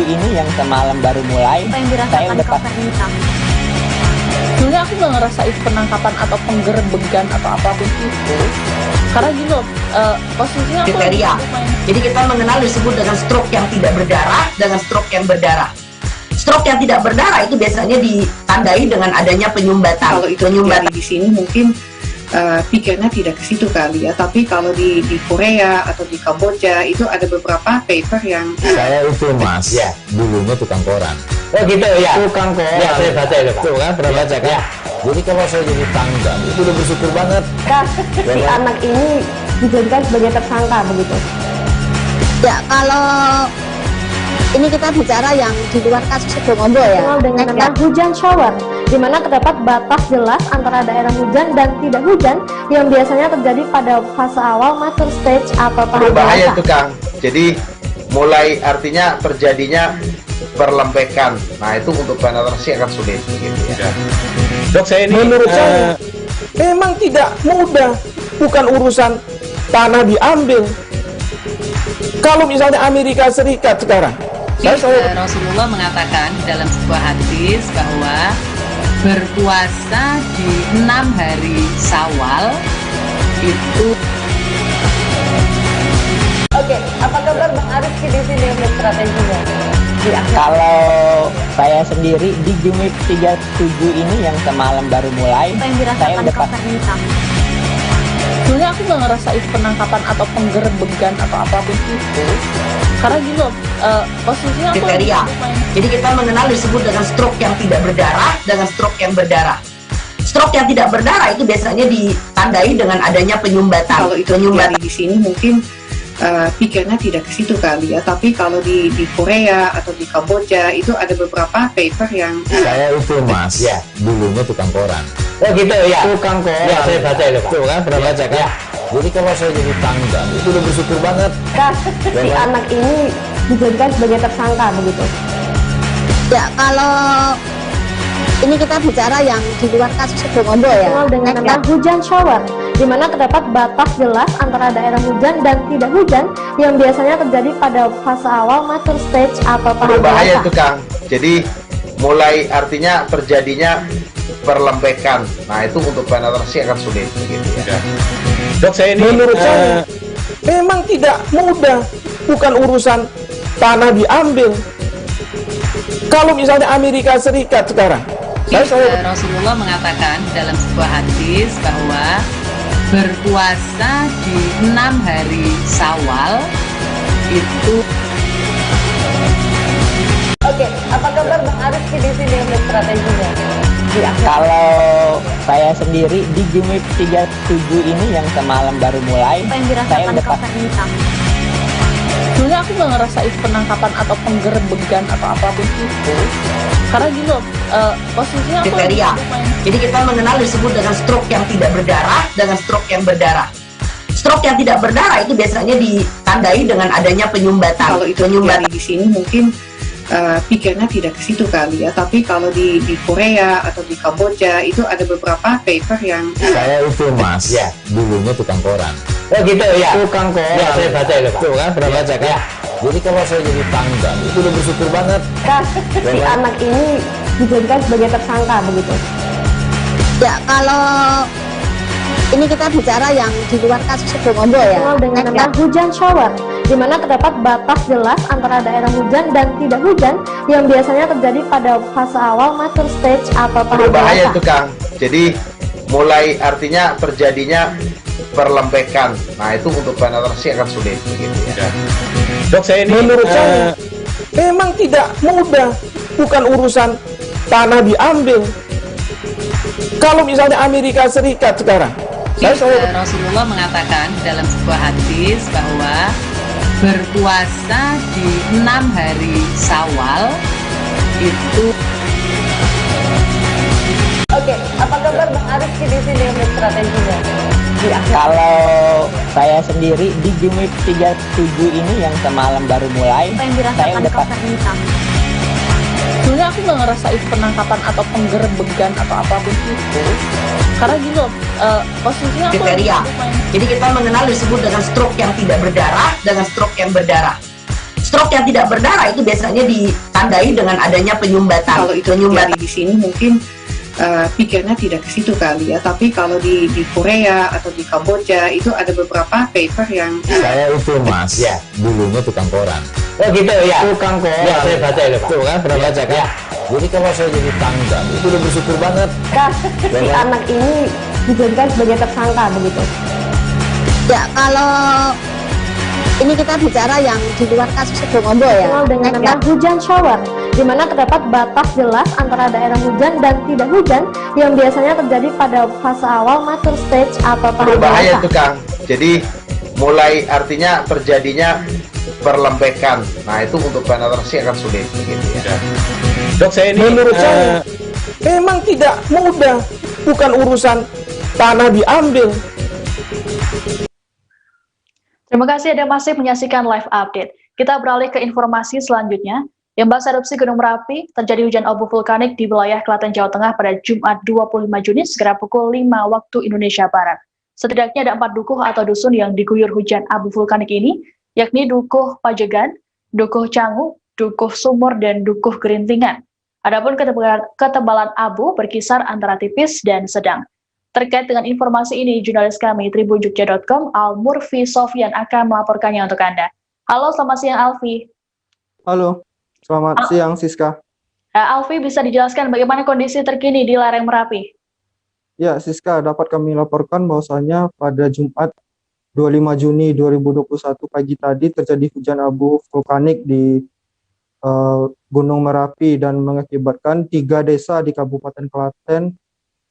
ini yang semalam baru mulai, saya udah Sebenarnya aku nggak ngerasain penangkapan atau penggerbegan atau apapun itu, karena gini loh, posisinya aku kriteria. Jadi kita mengenal disebut dengan stroke yang tidak berdarah dengan stroke yang berdarah. Stroke yang tidak berdarah itu biasanya ditandai dengan adanya penyumbatan. Kalau itu terjadi di sini mungkin pikirnya tidak ke situ kali ya. Tapi kalau di Korea atau di Kamboja itu ada beberapa paper yang Saya itu Mas, ya, dulunya tukang koran. Oh gitu ya. Tukang koran. Ya, saya baca itu Pak. Tuh kan, pernah baca kan? Ya. Jadi kalau saya jadi tangga, itu udah bersyukur banget. Si anak ini dijadikan sebagai tersangka begitu. Ya kalau ini kita bicara yang di luar kasus Sibolombo ya. Dikenal dengan nama hujan shower, di mana terdapat batas jelas antara daerah hujan dan tidak hujan yang biasanya terjadi pada fase awal mature stage atau tahap Berbahaya dewasa. itu Kang. Jadi mulai artinya terjadinya perlembekan. Nah itu untuk penetrasi akan sulit gitu ya. Dok, saya ini menurut saya memang tidak mudah, bukan urusan tanah diambil. Kalau misalnya Amerika Serikat sekarang, Rasulullah mengatakan dalam sebuah hadis bahwa berpuasa di 6 hari Syawal itu. Oke, apa kabar Bang Ariski di sini untuk strateginya? Kalau saya sendiri di Jumit 37 ini yang semalam baru mulai, saya udah Sebenarnya aku nggak ngerasain penangkapan atau penggerbegan atau apapun itu, karena gini loh, posisinya aku Kriteria. Jadi kita mengenal disebut dengan stroke yang tidak berdarah dengan stroke yang berdarah. Stroke yang tidak berdarah itu biasanya ditandai dengan adanya penyumbatan. kalau itu terjadi di sini mungkin pikirnya tidak ke situ kali ya. Tapi kalau di Korea atau di Kamboja itu ada beberapa paper yang Saya itu Mas, ya, dulunya tukang koran. Oh gitu ya. Tukang koran. Ya, saya baca itu Pak. Tuh kan, pernah baca kan? Ya. Jadi kalau saya jadi tangga, itu udah bersyukur banget. Si anak ini dijadikan sebagai tersangka begitu. Ya kalau ini kita bicara yang di luar kasus Sibolombo ya. Dikenal dengan nama hujan shower, di mana terdapat batas jelas antara daerah hujan dan tidak hujan yang biasanya terjadi pada fase awal mature stage atau tahap Berbahaya dewasa. itu Kang. Jadi mulai artinya terjadinya perlembekan. Nah itu untuk penetrasi akan sulit gitu ya. Dok, saya ini menurut saya memang tidak mudah, bukan urusan tanah diambil. Kalau misalnya Amerika Serikat sekarang, Rasulullah mengatakan dalam sebuah hadis bahwa berpuasa di 6 hari Syawal itu. Oke, apa kabar Bang Ariski di sini untuk strateginya? Kalau saya sendiri di Jumit 37 ini yang semalam baru mulai, saya udah Sebenarnya aku nggak ngerasain penangkapan atau penggerbegan atau apapun itu, karena gini loh, posisinya aku Kriteria. Jadi kita mengenal disebut dengan stroke yang tidak berdarah dengan stroke yang berdarah. Stroke yang tidak berdarah itu biasanya ditandai dengan adanya penyumbatan. kalau itu terjadi di sini mungkin pikirnya tidak ke situ kali ya. Tapi kalau di Korea atau di Kamboja itu ada beberapa paper yang Saya itu Mas, ya, dulunya tukang koran. Oh gitu ya. Tukang koran. Ya, saya baca itu Pak. Tuh kan, pernah baca kan? Ya. Jadi kalau saya jadi tangga, itu udah bersyukur banget. Si anak ini dijadikan sebagai tersangka begitu. Ya kalau ini kita bicara yang di luar kasus Sibolombo ya. Dikenal dengan nama hujan shower, di mana terdapat batas jelas antara daerah hujan dan tidak hujan yang biasanya terjadi pada fase awal mature stage atau tahap Berbahaya dewasa. itu Kang. Jadi mulai artinya terjadinya berlembekan. Nah, itu untuk penetrasi akan sulit begitu ya. Dok, saya ini menurut saya memang tidak mudah, bukan urusan tanah diambil. Kalau misalnya Amerika Serikat sekarang, Rasulullah mengatakan dalam sebuah hadis bahwa berpuasa di 6 hari Syawal itu. Oke, apa kabar Bang Arifki di sini untuk strateginya? Kalau saya sendiri di Jumip 37 ini yang semalam baru mulai, saya udah pas. Sebenarnya aku nggak ngerasa itu penangkapan atau penggerbegan atau apapun itu, karena gini loh, posisinya aku kriteria. Jadi kita mengenal disebut dengan stroke yang tidak berdarah dengan stroke yang berdarah. Stroke yang tidak berdarah itu biasanya ditandai dengan adanya penyumbatan. Kalau itu terjadi di sini mungkin pikirnya tidak ke situ kali ya, tapi kalau di Korea atau di Kamboja itu ada beberapa paper yang saya itu mas ya dulunya tukang koran. Oh gitu ya, Tukang koran ya, saya baca itu Pak. tuh kan pernah baca kan Ya. jadi kalau saya jadi tanggal itu udah bersyukur banget. Si anak ini dijadikan sebagai tersangka begitu. Ya, kalau ini kita bicara yang di luar kasus Sibolombo ya. Dikenal dengan nama hujan shower, di mana terdapat batas jelas antara daerah hujan dan tidak hujan yang biasanya terjadi pada fase awal mature stage atau tahap Berbahaya dewasa. itu Kang. Jadi mulai artinya terjadinya perlembekan. Nah, itu untuk penetrasi akan sulit begitu ya. Dok, saya ini menurut saya memang tidak mudah, bukan urusan tanah diambil. Terima kasih Anda masih menyaksikan live update. Kita beralih ke informasi selanjutnya. Imbas erupsi Gunung Merapi, terjadi hujan abu vulkanik di wilayah Klaten, Jawa Tengah pada Jumat 25 Juni sekira pukul 5 waktu Indonesia Barat. Setidaknya ada 4 dukuh atau dusun yang diguyur hujan abu vulkanik ini, yakni Dukuh Pajegan, Dukuh Cangu, Dukuh Sumur, dan Dukuh Gerintingan. Adapun ketebalan abu berkisar antara tipis dan sedang. Terkait dengan informasi ini, jurnalis kami tribunjogja.com Al-Murfi Sofyan akan melaporkannya untuk Anda. Halo, selamat siang Alfi. Halo, selamat siang Siska. Alfi, bisa dijelaskan bagaimana kondisi terkini di lereng Merapi? Ya, Siska, dapat kami laporkan bahwasanya pada Jumat 25 Juni 2021 pagi tadi terjadi hujan abu vulkanik di Gunung Merapi dan mengakibatkan 3 desa di Kabupaten Klaten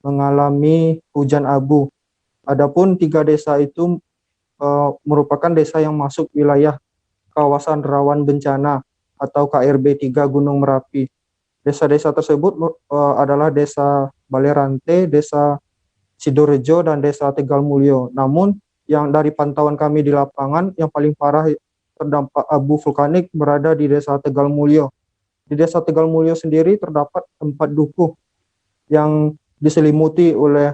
mengalami hujan abu. Adapun 3 desa itu merupakan desa yang masuk wilayah kawasan rawan bencana atau KRB 3 Gunung Merapi. Desa-desa tersebut adalah Desa Balerante, Desa Sidorejo, dan Desa Tegal Mulyo. Namun yang dari pantauan kami di lapangan yang paling parah terdampak abu vulkanik berada di Desa Tegal Mulyo. Di Desa Tegal Mulyo sendiri terdapat 4 dukuh yang diselimuti oleh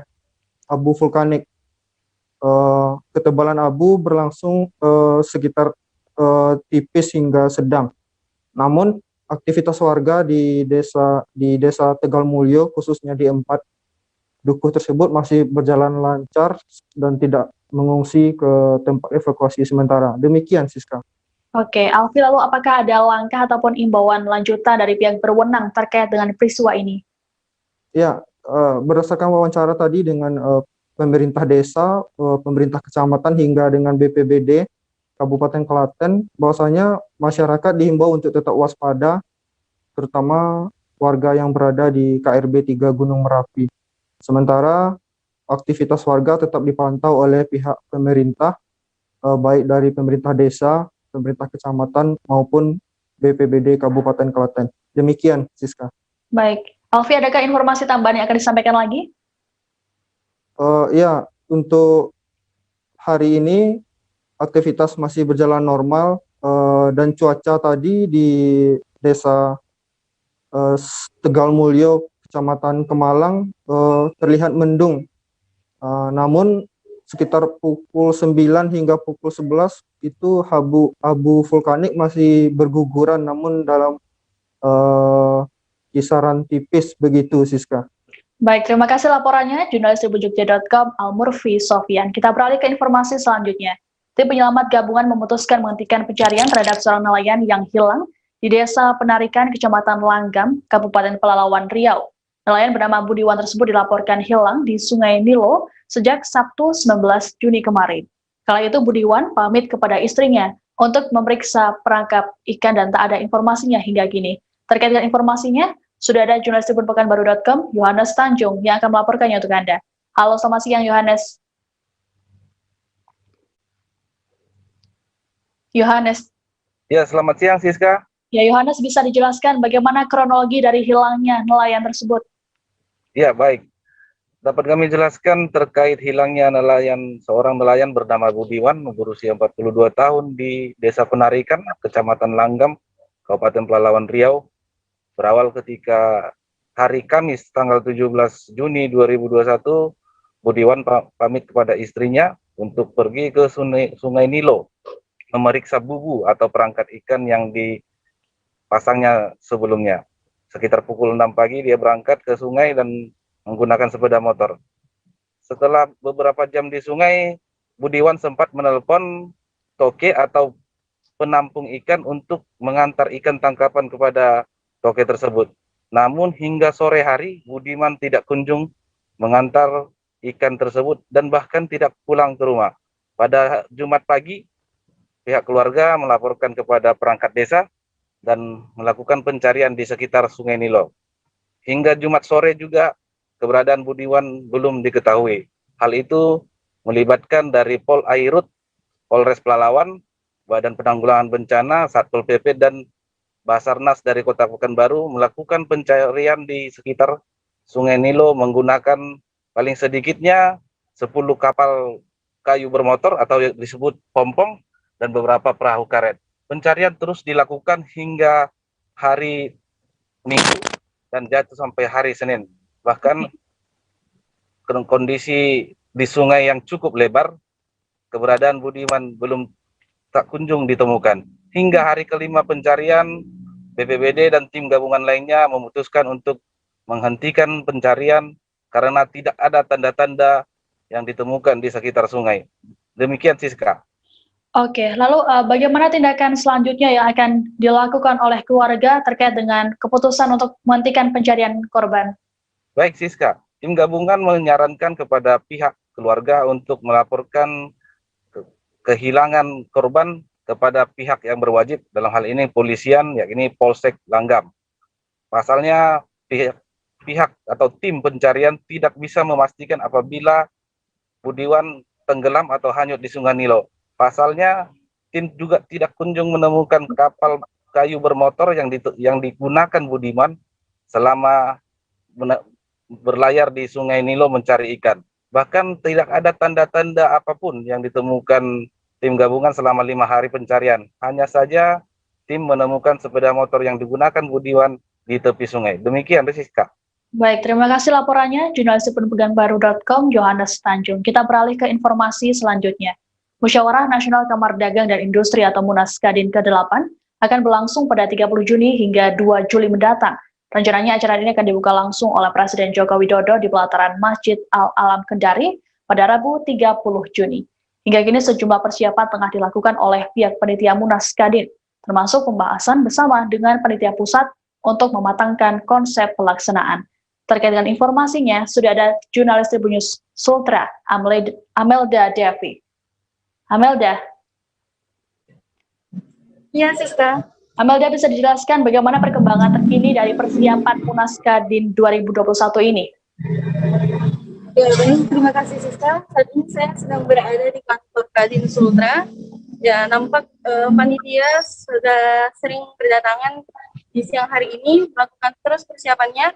abu vulkanik. Ketebalan abu berlangsung sekitar tipis hingga sedang. Namun aktivitas warga di desa Tegal Mulyo khususnya di 4 dukuh tersebut masih berjalan lancar dan tidak mengungsi ke tempat evakuasi sementara. Demikian Siska. Oke, Alfi, lalu apakah ada langkah ataupun imbauan lanjutan dari pihak berwenang terkait dengan peristiwa ini? Ya, berdasarkan wawancara tadi dengan pemerintah desa, pemerintah kecamatan hingga dengan BPBD Kabupaten Klaten, bahwasanya masyarakat dihimbau untuk tetap waspada, terutama warga yang berada di KRB 3 Gunung Merapi. Sementara aktivitas warga tetap dipantau oleh pihak pemerintah, baik dari pemerintah desa, pemerintah kecamatan maupun BPBD Kabupaten Klaten. Demikian, Siska. Baik, Alfi, adakah informasi tambahan yang akan disampaikan lagi? Ya, untuk hari ini aktivitas masih berjalan normal dan cuaca tadi di Desa Tegal Mulyo, Kecamatan Kemalang terlihat mendung. Namun sekitar pukul 9 hingga pukul 11 itu abu vulkanik masih berguguran, namun dalam kisaran tipis begitu, Siska. Baik, terima kasih laporannya jurnalis tribunjogja.com Al-Murfi Sofyan. Kita beralih ke informasi selanjutnya. Tim penyelamat gabungan memutuskan menghentikan pencarian terhadap seorang nelayan yang hilang di Desa Penarikan, Kecamatan Langgam, Kabupaten Pelalawan Riau. Nelayan bernama Budiwan tersebut dilaporkan hilang di Sungai Nilo sejak Sabtu 19 Juni kemarin. Kala itu Budiwan pamit kepada istrinya untuk memeriksa perangkap ikan dan tak ada informasinya hingga kini. Terkait dengan informasinya, sudah ada jurnalis tribunpekanbaru.com, Yohanes Tanjung, yang akan melaporkannya untuk Anda. Halo, selamat siang Yohanes. Yohanes. Ya, selamat siang Siska. Ya, Yohanes, bisa dijelaskan bagaimana kronologi dari hilangnya nelayan tersebut? Ya, baik. Dapat kami jelaskan terkait hilangnya seorang nelayan bernama Budiwan berusia 42 tahun di Desa Penarikan, Kecamatan Langgam, Kabupaten Pelalawan Riau. Berawal ketika hari Kamis tanggal 17 Juni 2021, Budiwan pamit kepada istrinya untuk pergi ke Sungai Nilo memeriksa bubu atau perangkat ikan yang dipasangnya sebelumnya. Sekitar pukul 6 pagi dia berangkat ke sungai dan menggunakan sepeda motor. Setelah beberapa jam di sungai, Budiwan sempat menelpon toke atau penampung ikan untuk mengantar ikan tangkapan kepada toke tersebut. Namun hingga sore hari, Budiwan tidak kunjung mengantar ikan tersebut dan bahkan tidak pulang ke rumah. Pada Jumat pagi, pihak keluarga melaporkan kepada perangkat desa dan melakukan pencarian di sekitar Sungai Nilo. Hingga Jumat sore juga keberadaan Budiwan belum diketahui. Hal itu melibatkan dari Pol Airut, Polres Pelalawan, Badan Penanggulangan Bencana, Satpol PP, dan Basarnas dari Kota Pekanbaru melakukan pencarian di sekitar Sungai Nilo menggunakan paling sedikitnya 10 kapal kayu bermotor atau yang disebut pompong dan beberapa perahu karet. Pencarian terus dilakukan hingga hari Minggu dan jatuh sampai hari Senin. Bahkan kondisi di sungai yang cukup lebar, keberadaan Budiwan belum tak kunjung ditemukan. Hingga hari kelima pencarian, BPBD dan tim gabungan lainnya memutuskan untuk menghentikan pencarian karena tidak ada tanda-tanda yang ditemukan di sekitar sungai. Demikian Siska. Oke, lalu bagaimana tindakan selanjutnya yang akan dilakukan oleh keluarga terkait dengan keputusan untuk menghentikan pencarian korban? Baik Siska, tim gabungan menyarankan kepada pihak keluarga untuk melaporkan kehilangan korban kepada pihak yang berwajib, dalam hal ini polisian, yakni Polsek Langgam. Pasalnya pihak atau tim pencarian tidak bisa memastikan apabila Budiwan tenggelam atau hanyut di Sungai Nilo. Pasalnya, tim juga tidak kunjung menemukan kapal kayu bermotor yang digunakan Budiwan selama berlayar di Sungai Nilo mencari ikan. Bahkan tidak ada tanda-tanda apapun yang ditemukan tim gabungan selama 5 hari pencarian. Hanya saja tim menemukan sepeda motor yang digunakan Budiwan di tepi sungai. Demikian, Rizka. Baik, terima kasih laporannya, jurnalis tribunpekanbaru.com, Yohanes Tanjung. Kita beralih ke informasi selanjutnya. Musyawarah Nasional Kamar Dagang dan Industri atau Munas Kadin ke-8 akan berlangsung pada 30 Juni hingga 2 Juli mendatang. Rencananya acara ini akan dibuka langsung oleh Presiden Joko Widodo di pelataran Masjid Al-Alam Kendari pada Rabu 30 Juni. Hingga kini sejumlah persiapan tengah dilakukan oleh pihak panitia Munas Kadin, termasuk pembahasan bersama dengan panitia pusat untuk mematangkan konsep pelaksanaan. Terkait dengan informasinya, sudah ada jurnalis Tribunnews Sultra, Amelda Devi. Amelda. Iya, Siska. Amelda, bisa dijelaskan bagaimana perkembangan terkini dari persiapan Munas Kadin 2021 ini? Ya, baik. Terima kasih, Siska. Saat ini saya sedang berada di kantor Kadin Sultra. Ya, nampak panitia sudah sering berdatangan di siang hari ini, melakukan terus persiapannya.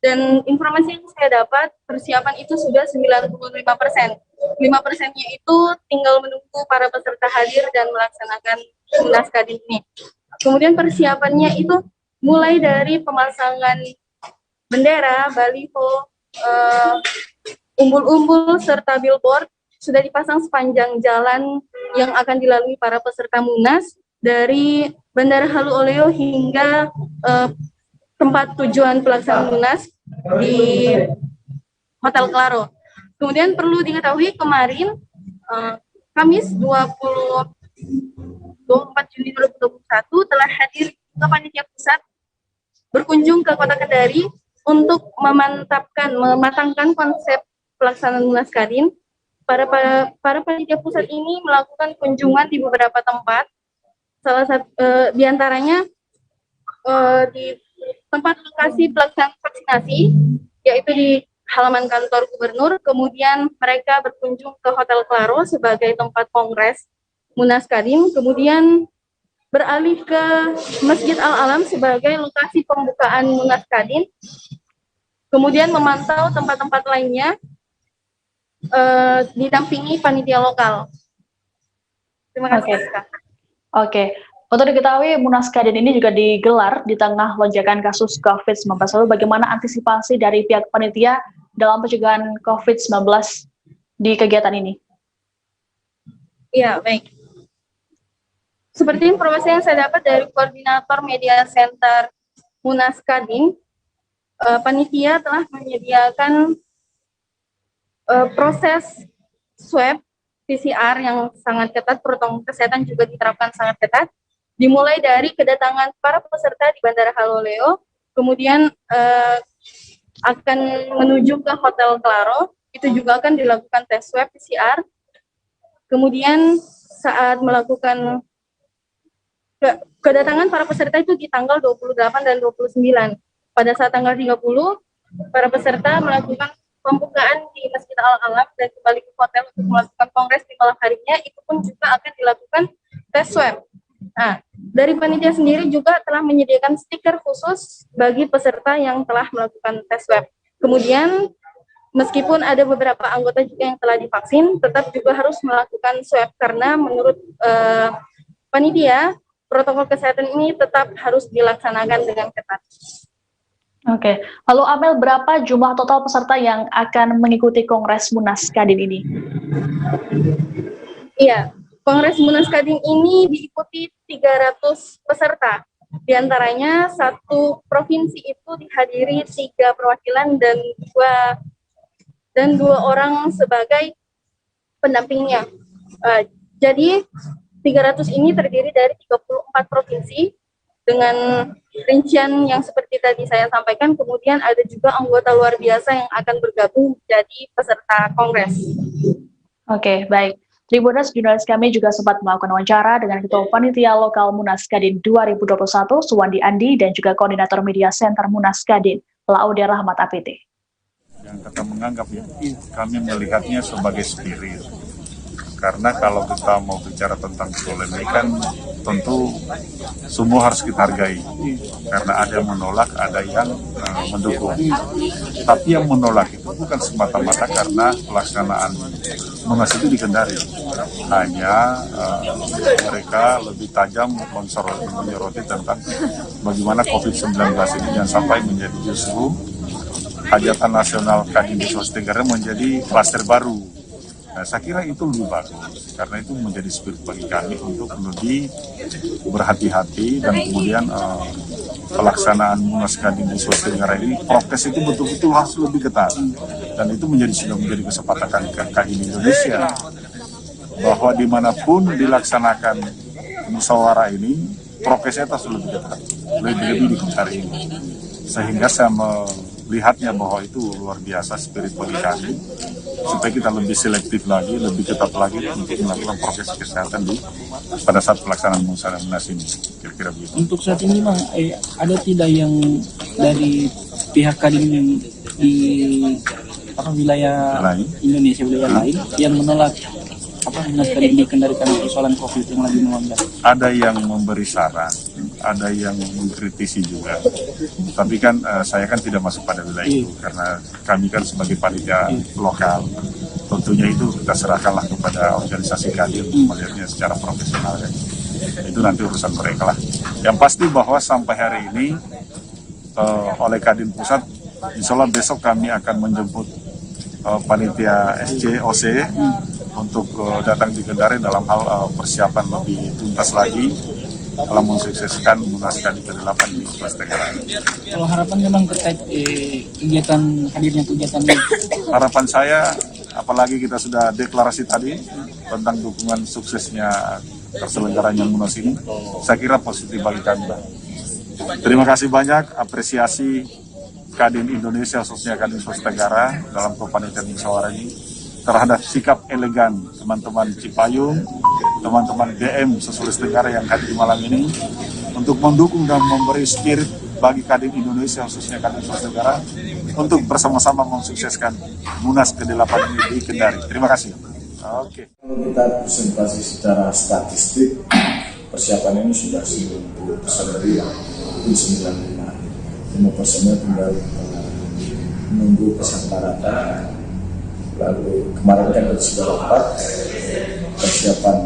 Dan informasi yang saya dapat, persiapan itu sudah 95%. 5%-nya itu tinggal menunggu para peserta hadir dan melaksanakan Munas Kadin ini. Kemudian persiapannya itu mulai dari pemasangan bendera, baliho, umbul-umbul, serta billboard sudah dipasang sepanjang jalan yang akan dilalui para peserta Munas dari Bandara Halu Oleo hingga tempat tujuan pelaksanaan Munas di Hotel Claro. Kemudian perlu diketahui kemarin Kamis 24 Juni 2021 telah hadir ke panitia pusat berkunjung ke Kota Kendari untuk mematangkan konsep pelaksanaan Munas Kadin, para panitia pusat ini melakukan kunjungan di beberapa tempat. Salah satu diantaranya di tempat lokasi pelaksanaan vaksinasi, yaitu di halaman kantor gubernur. Kemudian mereka berkunjung ke Hotel Claro sebagai tempat kongres Munas Kadin, kemudian beralih ke Masjid Al-Alam sebagai lokasi pembukaan Munas Kadin, kemudian memantau tempat-tempat lainnya didampingi panitia lokal. Terima kasih. Oke. Untuk diketahui, Munas Kadin ini juga digelar di tengah lonjakan kasus COVID-19. Lalu bagaimana antisipasi dari pihak panitia dalam pencegahan COVID-19 di kegiatan ini? Iya, baik. Seperti informasi yang saya dapat dari Koordinator Media Center Munas Kadin, panitia telah menyediakan proses swab PCR yang sangat ketat, protokol kesehatan juga diterapkan sangat ketat. Dimulai dari kedatangan para peserta di Bandara Haloleo, kemudian akan menuju ke Hotel Claro, itu juga akan dilakukan tes swab PCR. Kemudian saat melakukan kedatangan para peserta itu di tanggal 28 dan 29. Pada saat tanggal 30, para peserta melakukan pembukaan di Masjid Al-Alam dan kembali ke hotel untuk melakukan kongres di malam harinya, itu pun juga akan dilakukan tes swab. Nah, dari panitia sendiri juga telah menyediakan stiker khusus bagi peserta yang telah melakukan tes swab. Kemudian, meskipun ada beberapa anggota juga yang telah divaksin, tetap juga harus melakukan swab karena menurut panitia, protokol kesehatan ini tetap harus dilaksanakan dengan ketat. Oke, lalu Amel, berapa jumlah total peserta yang akan mengikuti Kongres Munas Kadin ini? Iya, Kongres Munas Kadin ini diikuti 300 peserta. Di antaranya satu provinsi itu dihadiri 3 perwakilan dan dua orang sebagai pendampingnya. Jadi 300 ini terdiri dari 34 provinsi dengan rincian yang seperti tadi saya sampaikan. Kemudian ada juga anggota luar biasa yang akan bergabung jadi peserta kongres. Oke, baik. Tribuners, jurnalis kami juga sempat melakukan wawancara dengan Ketua Panitia Lokal Munas Kadin 2021, Suwandi Andi, dan juga Koordinator Media Center Munas Kadin, Laude Rahmat APT. Yang kita menganggap ya, kami melihatnya sebagai spirit. Karena kalau kita mau bicara tentang polemik kan tentu semua harus kita hargai. Karena ada yang menolak, ada yang mendukung. Tapi yang menolak itu bukan semata-mata karena pelaksanaan Munas itu di Kendari. Hanya mereka lebih tajam menyoroti tentang bagaimana COVID-19 ini jangan sampai menjadi justru hajatan nasional Kadin di Sulawesi Tenggara menjadi klaster baru. Nah, saya kira itu lebih bagus, karena itu menjadi spirit bagi kami untuk lebih berhati-hati dan kemudian pelaksanaan Munas Kadin di Sulawesi Tenggara ini, prokes itu betul-betul harus lebih ketat. Dan itu sudah menjadi kesepakatan Kadin Indonesia, bahwa dimanapun dilaksanakan musyawarah ini, prokesnya harus lebih ketat, lebih di hari ini. Sehingga saya melihatnya bahwa itu luar biasa spirit bagi kami, supaya kita lebih selektif lagi, lebih ketat lagi untuk melakukan prokes kesehatan pada saat pelaksanaan Munas ini. Kira-kira begitu. Untuk saat ini Bang, ada tidak yang dari pihak Kadin di wilayah lain? Indonesia, wilayah lain yang menolak Munas Kadin di Kendari karena persoalan COVID yang lagi melonjak? Ada yang memberi saran, ada yang mengkritisi juga. Tapi kan saya kan tidak masuk pada wilayah itu, karena kami kan sebagai panitia lokal, tentunya itu kita serahkanlah kepada organisasi Kadin melihatnya secara profesional ya. Itu nanti urusan mereka lah. Yang pasti bahwa sampai hari ini oleh Kadin Pusat, insya Allah besok kami akan menjemput panitia SCOC untuk datang di Kendari dalam hal persiapan lebih tuntas lagi dalam mensukseskan Munas Kadin ke-8 di Sulawesi Tenggara. Kalau harapan memang terkait hadirnya kegiatan ini? Harapan saya, apalagi kita sudah deklarasi tadi tentang dukungan suksesnya terselenggaranya Munas ini, saya kira positif bagi kami. Terima kasih banyak, apresiasi Kadin Indonesia, khususnya Kadin Sulawesi Tenggara dalam kepanitiaan musyawarah ini terhadap sikap elegan teman-teman Cipayung, teman-teman DM Sulawesi Tenggara yang hadir di malam ini untuk mendukung dan memberi spirit bagi Kadin Indonesia, khususnya Kadin Sulawesi Tenggara, untuk bersama-sama mensukseskan Munas ke-8 ini di Kendari. Terima kasih. Oke. Kalau kita presentasi secara statistik, persiapan ini sudah 90% lebih, 95. 5%-nya tinggal menunggu kesamaratan. Lalu kemarin kan sudah rapat persiapan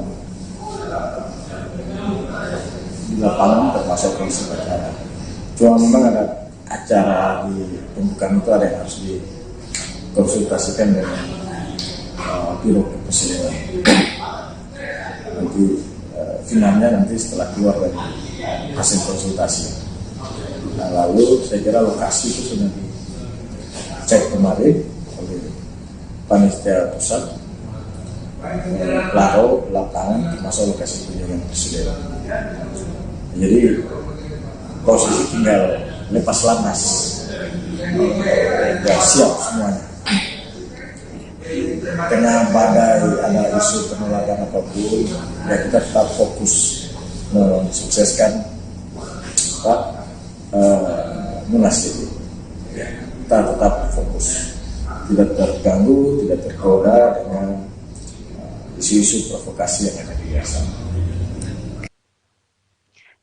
di lapangan termasuk kondisi perkara. Cuma memang ada acara di pembukaan itu ada yang harus dikonsultasikan dengan Biro Kepresidenan. Nanti finalnya nanti setelah keluar dari hasil konsultasi. Nah, lalu saya kira lokasi itu sudah dicek kemarin oleh Panitia Pusat, Laro, lapangan, termasuk lokasi kunjungan Presiden. Jadi posisi tinggal lepas landas, sudah siap semuanya. Tengah badai ada isu penolakan apapun, ya kita tetap fokus mensukseskan Munas ini. Ya, kita tetap fokus, tidak terganggu, tidak tergoda dengan isu-isu provokasi yang ada di sana.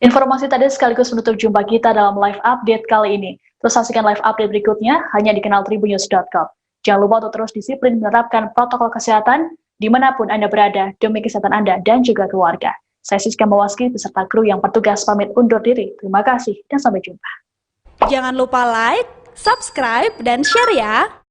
Informasi tadi sekaligus menutup jumpa kita dalam live update kali ini. Terus saksikan live update berikutnya hanya di kanal tribunnews.com. Jangan lupa untuk terus disiplin menerapkan protokol kesehatan dimanapun Anda berada demi kesehatan Anda dan juga keluarga. Saya Siska Mawaski beserta kru yang bertugas pamit undur diri. Terima kasih dan sampai jumpa. Jangan lupa like, subscribe, dan share ya!